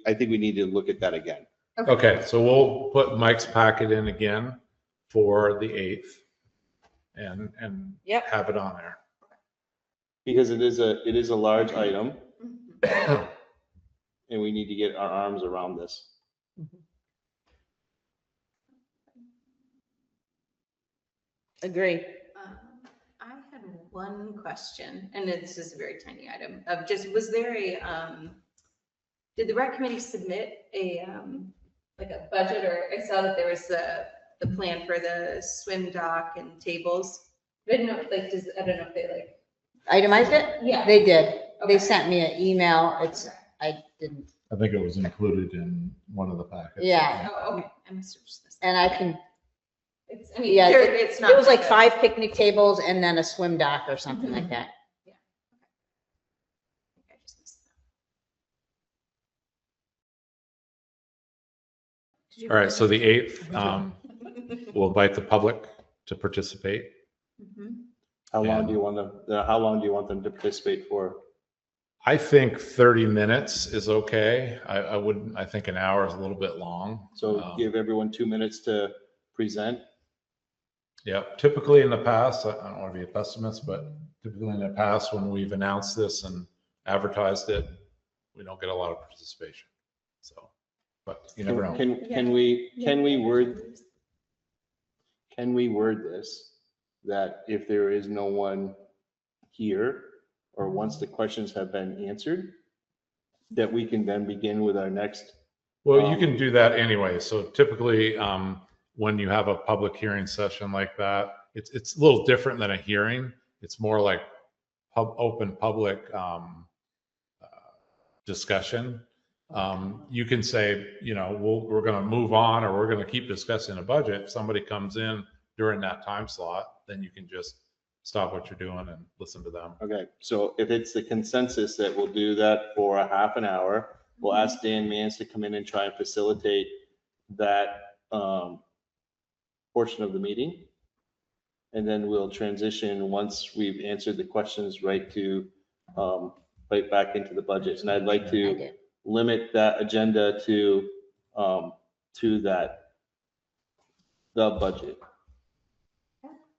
I think we need to look at that again. is, but- okay, so we'll put Mike's packet in again for the 8th and Yep. have it on there. Because it is a large item Mhm. and we need to get our arms around this. Agree. I had one question, and this is a very tiny item of just, was there did the rec committee submit like a budget, or I saw that there was the plan for the swim dock and tables. I didn't know, like, I don't know if they like. Itemized it? Yeah. They did. They Okay. sent me an email. I didn't, I think it was included in one of the packets. yeah. Oh, okay, I must have just missed that. And I can, It's, I mean, yeah, it's not. it was like a- 5 picnic tables and then a swim dock or something like that. I just missed that. Did you- All right, so the 8th, we'll invite the public to participate. Mhm. How long And- do you want them to participate for? I think 30 minutes is okay. I wouldn't, I think an hour is a little bit long. So give everyone 2 minutes to present. Yeah, typically in the past, I don't want to be a pessimist, but typically in the past, when we've announced this and advertised it, we don't get a lot of participation. So, but you never know. Can we word this that if there is no one here or once the questions have been answered, that we can then begin with our next? Well, you can do that anyway. So typically, when you have a public hearing session like that, it's a little different than a hearing. It's more like open public discussion. You can say, we're going to move on, or we're going to keep discussing a budget. If somebody comes in during that time slot, then you can just stop what you're doing and listen to them. Okay, so if it's the consensus that we'll do that for a half an hour, we'll ask Dan Mans to come in and try and facilitate that portion of the meeting. And then we'll transition, once we've answered the questions, right back into the budget. And I'd like I to did. limit that agenda to the budget.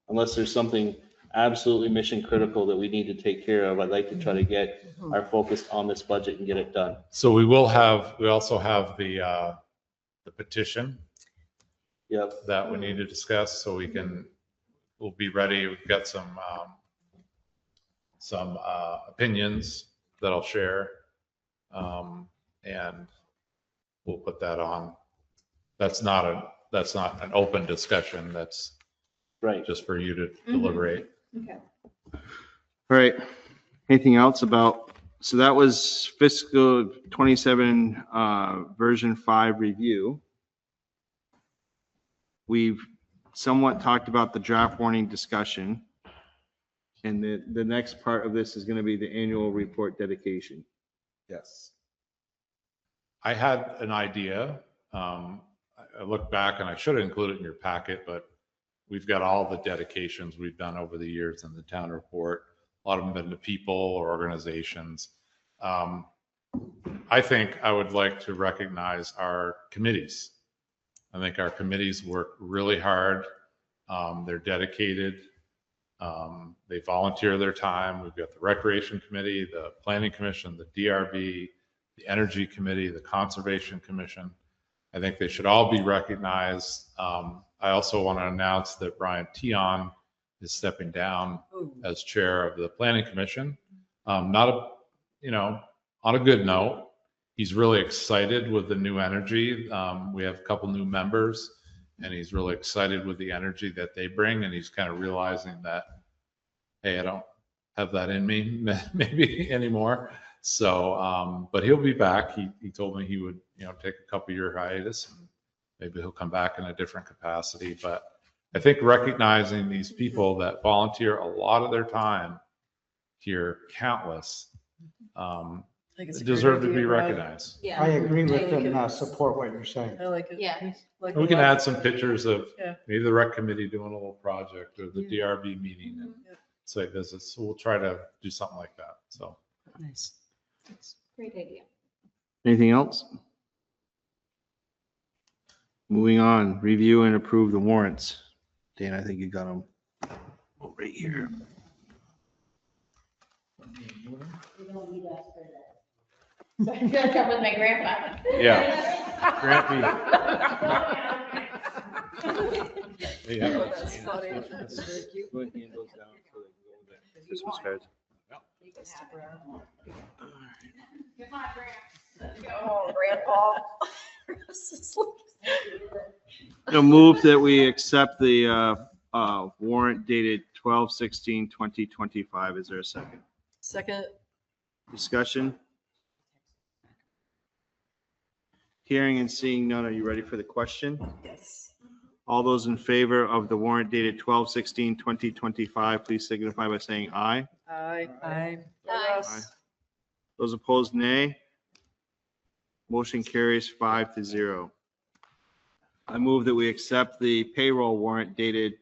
Unless there's something absolutely mission critical that we need to take care of, I'd like to try to get our focus on this budget and get it done. So we also have the petition Yep. that we need to discuss, so we'll be ready. We've got some opinions that I'll share. And we'll put that on. That's not an open discussion. That's Right. just for you to deliberate. Okay. All right. Anything else so that was fiscal 27 version 5 review. We've somewhat talked about the draft warning discussion. And the next part of this is going to be the annual report dedication. Yes. I had an idea. I looked back and I should have included it in your packet, but we've got all the dedications we've done over the years in the town report. A lot of them have been to people or organizations. I think I would like to recognize our committees. I think our committees work really hard. They're dedicated. They volunteer their time. We've got the Recreation Committee, the Planning Commission, the DRB, the Energy Committee, the Conservation Commission. I think they should all be recognized. I also want to announce that Brian Tion is stepping down as chair of the Planning Commission. Not a, you know, on a good note, he's really excited with the new energy. We have a couple new members, and he's really excited with the energy that they bring, and he's kind of realizing that, hey, I don't have that in me maybe anymore. So, but he'll be back. He told me he would, you know, take a couple year hiatus. And maybe he'll come back in a different capacity. But I think recognizing these people that volunteer a lot of their time here, countless, I think it's a great deserve to be idea, Brad. recognized. Yeah. I agree with I like and it. support what you're saying. I like it. Yeah. Like We it can a lot. add some pictures of Yeah. maybe the rec committee doing a little project or the Yeah. DRB meeting and Yeah. site visits. So we'll try to do something like that. So. Nice. Great idea. Anything else? Moving on, review and approve the warrants. Dan, I think you got them right here. So I'm gonna come with my grandfather. Yeah. Grant me. Yeah. Oh, that's funny. That's very cute. Christmas cards. Oh, Grandpa. A move that we accept the warrant dated 12/16/2025. Is there a second? Second, Discussion? Hearing and seeing none, are you ready for the question? yes. All those in favor of the warrant dated 12/16/2025, please signify by saying aye. Aye. Aye. Yes. Those opposed, nay. Motion carries 5-0. I move that we accept the payroll warrant dated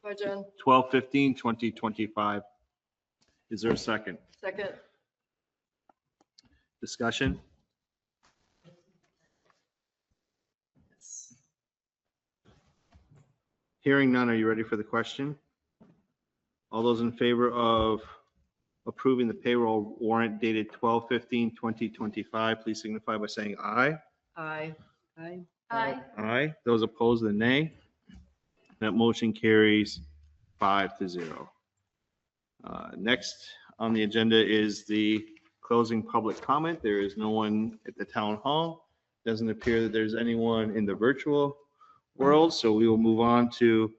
Bye, Jen. 12/15/2025. Is there a second? Second, Discussion? Hearing none, are you ready for the question? All those in favor of approving the payroll warrant dated 12/15/2025, please signify by saying aye. aye. Aye. Aye. Aye. Those opposed, the nay. That motion carries 5-0. Next on the agenda is the closing public comment. There is no one at the town hall. Doesn't appear that there's anyone in the virtual world, so we will move on to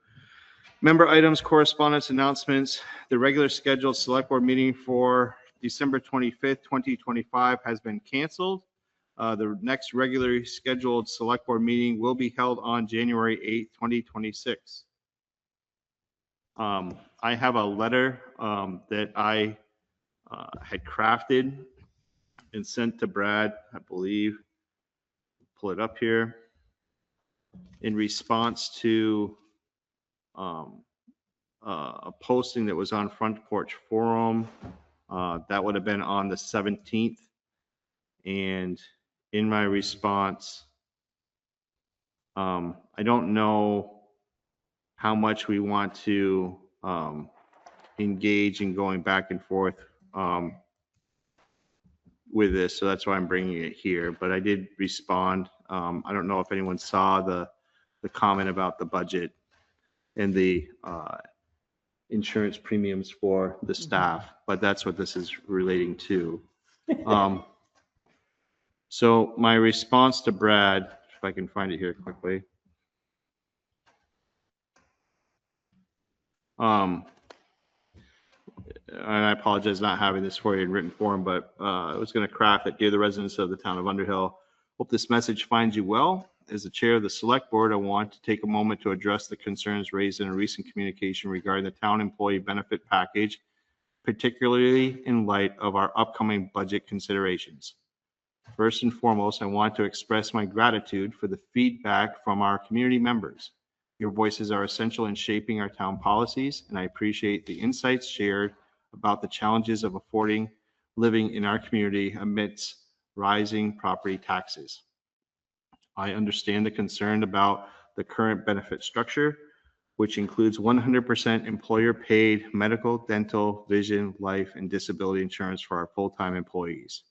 member items, correspondence, announcements. The regular scheduled select board meeting for December 25th, 2025 has been canceled. The next regularly scheduled select board meeting will be held on January 8th, 2026. I have a letter that I had crafted and sent to Brad, I believe. Pull it up here. In response to a posting that was on Front Porch Forum. That would have been on the 17th. And in my response, I don't know how much we want to engage in going back and forth with this. So that's why I'm bringing it here. But I did respond. I don't know if anyone saw the comment about the budget and the insurance premiums for the staff, but that's what this is relating to. So my response to Brad, if I can find it here quickly. And I apologize not having this for you in written form, but I was going to craft it. Dear the residents of the town of Underhill, hope this message finds you well. As the chair of the select board, I want to take a moment to address the concerns raised in a recent communication regarding the town employee benefit package, particularly in light of our upcoming budget considerations. First and foremost, I want to express my gratitude for the feedback from our community members. Your voices are essential in shaping our town policies, and I appreciate the insights shared about the challenges of affording living in our community amidst rising property taxes. I understand the concern about the current benefit structure, which includes 100% employer-paid medical, dental, vision, life, and disability insurance for our full-time employees.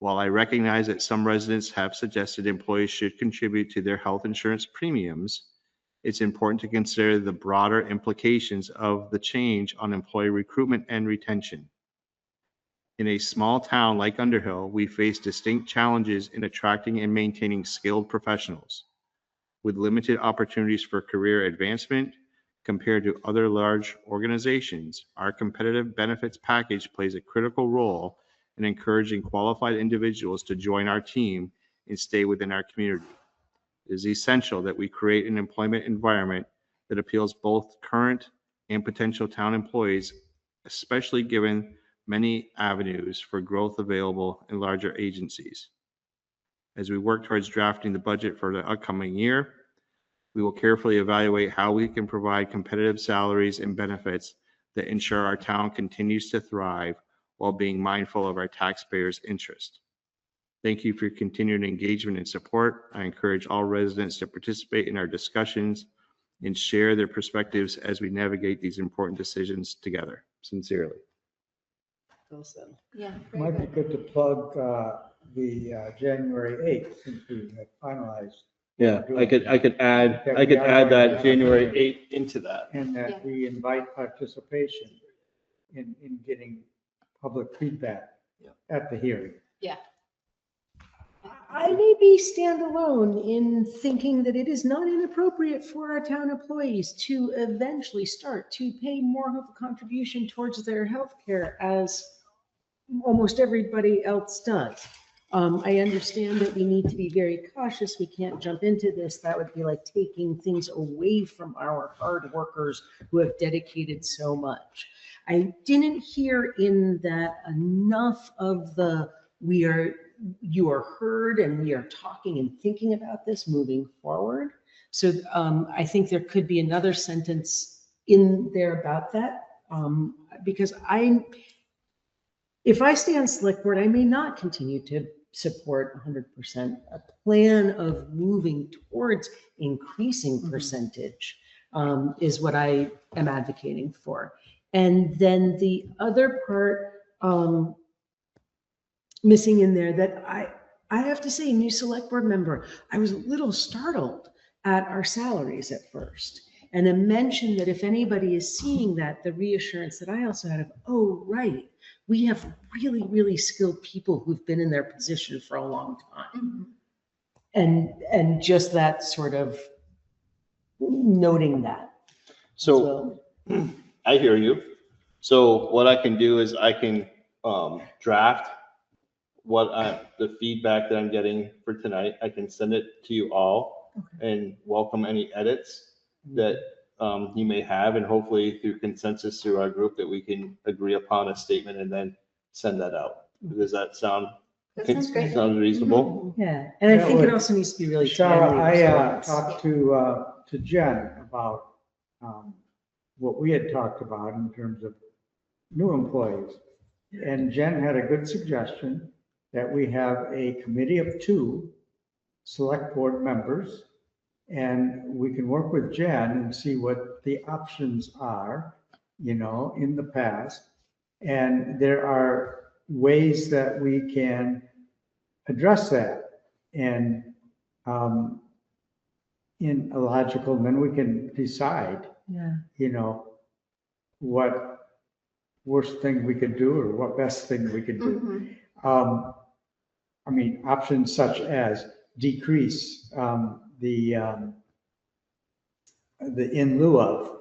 While I recognize that some residents have suggested employees should contribute to their health insurance premiums, it's important to consider the broader implications of the change on employee recruitment and retention. In a small town like Underhill, we face distinct challenges in attracting and maintaining skilled professionals. With limited opportunities for career advancement compared to other large organizations, our competitive benefits package plays a critical role in encouraging qualified individuals to join our team and stay within our community. It is essential that we create an employment environment that appeals both current and potential town employees, especially given many avenues for growth available in larger agencies. As we work towards drafting the budget for the upcoming year, we will carefully evaluate how we can provide competitive salaries and benefits that ensure our town continues to thrive while being mindful of our taxpayers' interest. Thank you for your continued engagement and support. I encourage all residents to participate in our discussions and share their perspectives as we navigate these important decisions together. Sincerely. Yeah. Might be good to plug the January 8th since we had finalized. Yeah, I could add that January 8th into that. And that we invite participation in getting public feedback at the hearing. I maybe stand alone in thinking that it is not inappropriate for our town employees to eventually start to pay more of a contribution towards their health care as almost everybody else does. I understand that we need to be very cautious. We can't jump into this. That would be like taking things away from our hard workers who have dedicated so much. I didn't hear in that enough of the you are heard and we are talking and thinking about this moving forward. So I think there could be another sentence in there about that because if I stay on select board, I may not continue to support 100%. A plan of moving towards increasing percentage is what I am advocating for. And then the other part missing in there that I have to say, new select board member, I was a little startled at our salaries at first. And a mention that if anybody is seeing that, the reassurance that I also had of, oh, right, we have really, really skilled people who've been in their position for a long time. And just that sort of noting that. So I hear you. So what I can do is I can draft the feedback that I'm getting for tonight. I can send it to you all and welcome any edits that you may have, and hopefully through consensus through our group that we can agree upon a statement and then send that out. Does that sound? That sounds great. Sound reasonable? Yeah, and I That think it would- also needs to be really Shara, timely I response. talked to Jen about what we had talked about in terms of new employees. And Jen had a good suggestion that we have a committee of 2 select board members. And we can work with Jen and see what the options are, in the past. And there are ways that we can address that. And in a logical, then we can decide, what worst thing we could do or what best thing we could do. Options such as decrease the in lieu of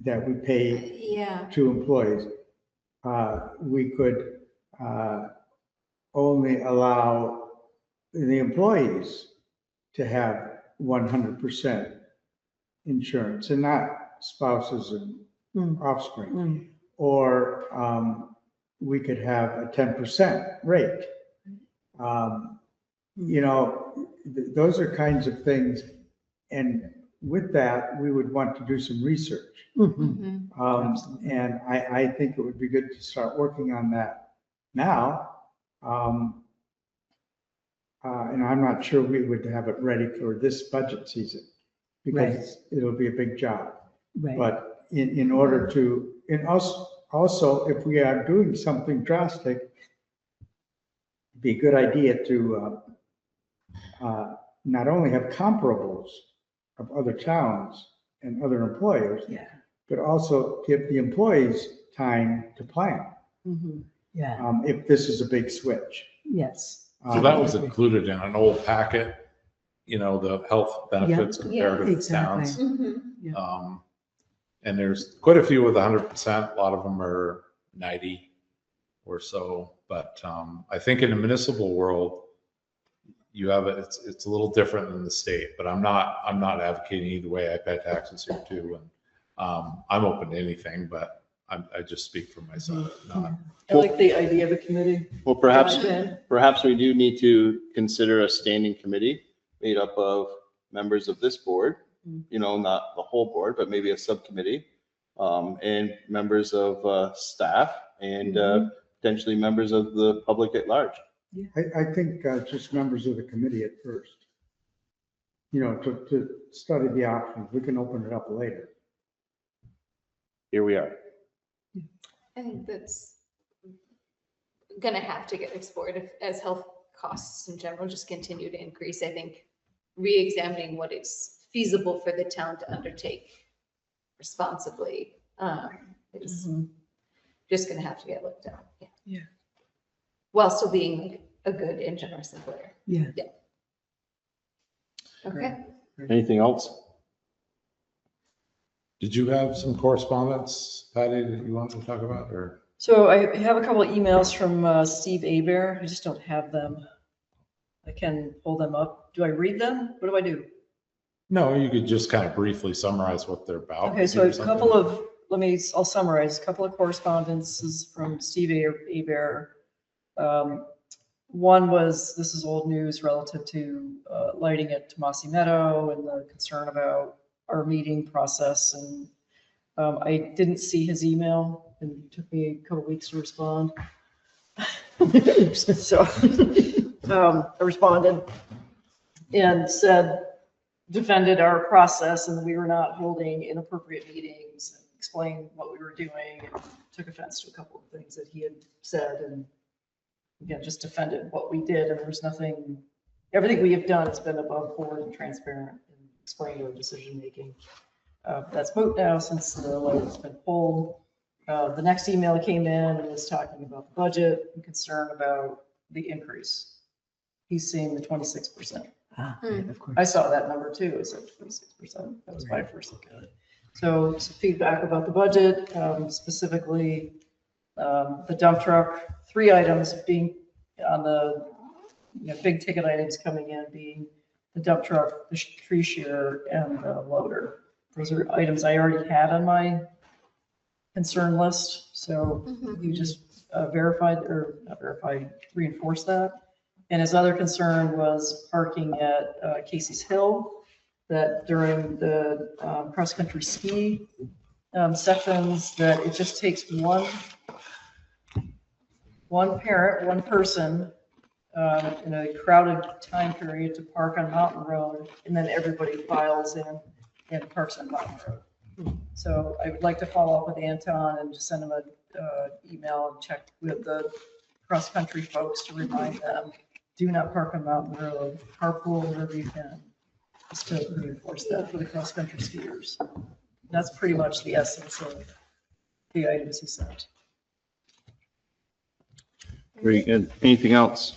that we pay to employees. We could only allow the employees to have 100% insurance and not spouses and offspring. Or we could have a 10% rate. Those are kinds of things. And with that, we would want to do some research. And I think it would be good to start working on that now. And I'm not sure we would have it ready for this budget season because it'll be a big job. But in order to, and also if we are doing something drastic, be a good idea to not only have comparables of other towns and other employers, Yeah. but also give the employees time to plan, Yeah, if this is a big switch. yes. So that was included in an old packet, the health benefits comparative exactly. towns. Mhm. And there's quite a few with 100%. A lot of them are 90 or so. But I think in the municipal world, you have it's a little different than the state. But I'm not advocating either way. I pay taxes here too, and I'm open to anything. But I just speak for myself. Not, I like the idea of a committee. Well, perhaps, Okay. perhaps we do need to consider a standing committee made up of members of this board, not the whole board, but maybe a subcommittee, and members of staff and potentially members of the public at large. I think just members of the committee at first, to study the options. We can open it up later. Here we are. I think that's gonna have to get explored as health costs in general just continue to increase. I think re-examining what is feasible for the town to undertake responsibly is just gonna have to get looked at. Yeah. While still being like a good and generous employer. Yeah. Okay. Anything else? did you have some correspondence, Patty, that you wanted to talk about, or? So I have a couple of emails from Steve Aber. I just don't have them. I can pull them up. Do I read them? What do I do? No, you could just kind of briefly summarize what they're about. Okay, so a couple of, I'll summarize, a couple of correspondences from Steve Aber. One was, this is old news relative to lighting at Tomasi Meadow and the concern about our meeting process. And I didn't see his email and it took me a couple weeks to respond. So I responded and said, defended our process and we were not holding inappropriate meetings, and explained what we were doing, and took offense to a couple of things that he had said, and again, just defended what we did. And there was nothing, everything we have done has been above board and transparent and explained our decision-making. That's moot now since the light has been pulled. The next email came in and was talking about the budget and concern about the increase. He's seeing the 26%. Of course. I saw that number too. It said 26%. That was my first look at it. So some feedback about the budget, specifically the dump truck, 3 items being on the big ticket items coming in being the dump truck, the tree shearer, and the loader. Those are items I already had on my concern list. So you just reinforce that. And his other concern was parking at Casey's Hill, that during the cross-country ski sections, that it just takes one parent, one person in a crowded time period to park on Mountain Road, and then everybody files in and parks on Mountain Road. So I would like to follow up with Anton and just send him an email and check with the cross-country folks to remind them, do not park on Mountain Road, carpool wherever you can, just to reinforce that for the cross-country skiers. That's pretty much the essence of the items he sent. Very good. Anything else?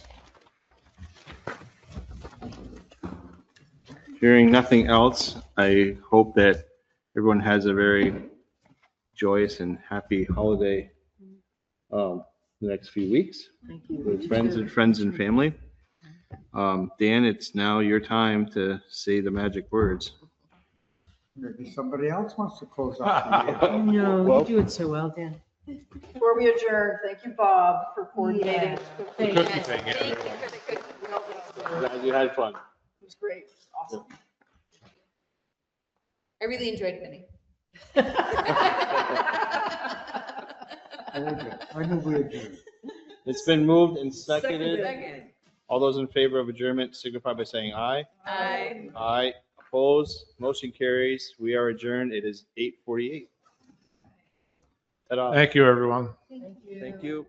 Hearing nothing else, I hope that everyone has a very joyous and happy holiday the next few weeks Thank you. with friends and family. Dan, it's now your time to say the magic words. Maybe somebody else wants to close out. Oh, no, you do it so well, Dan. Before we adjourn, thank you, Bob, for coordinating. Yeah. It Cookie thing, yeah. Thank you for the cookie. Glad you had fun. was great. Awesome. I really enjoyed winning. I move we adjourn. It's been moved and seconded. Second. All those in favor of adjournment signify by saying aye. Aye. Aye. Opposed? Motion carries. We are adjourned. It is 8:48. Ta-da. Thank you, everyone. Thank you.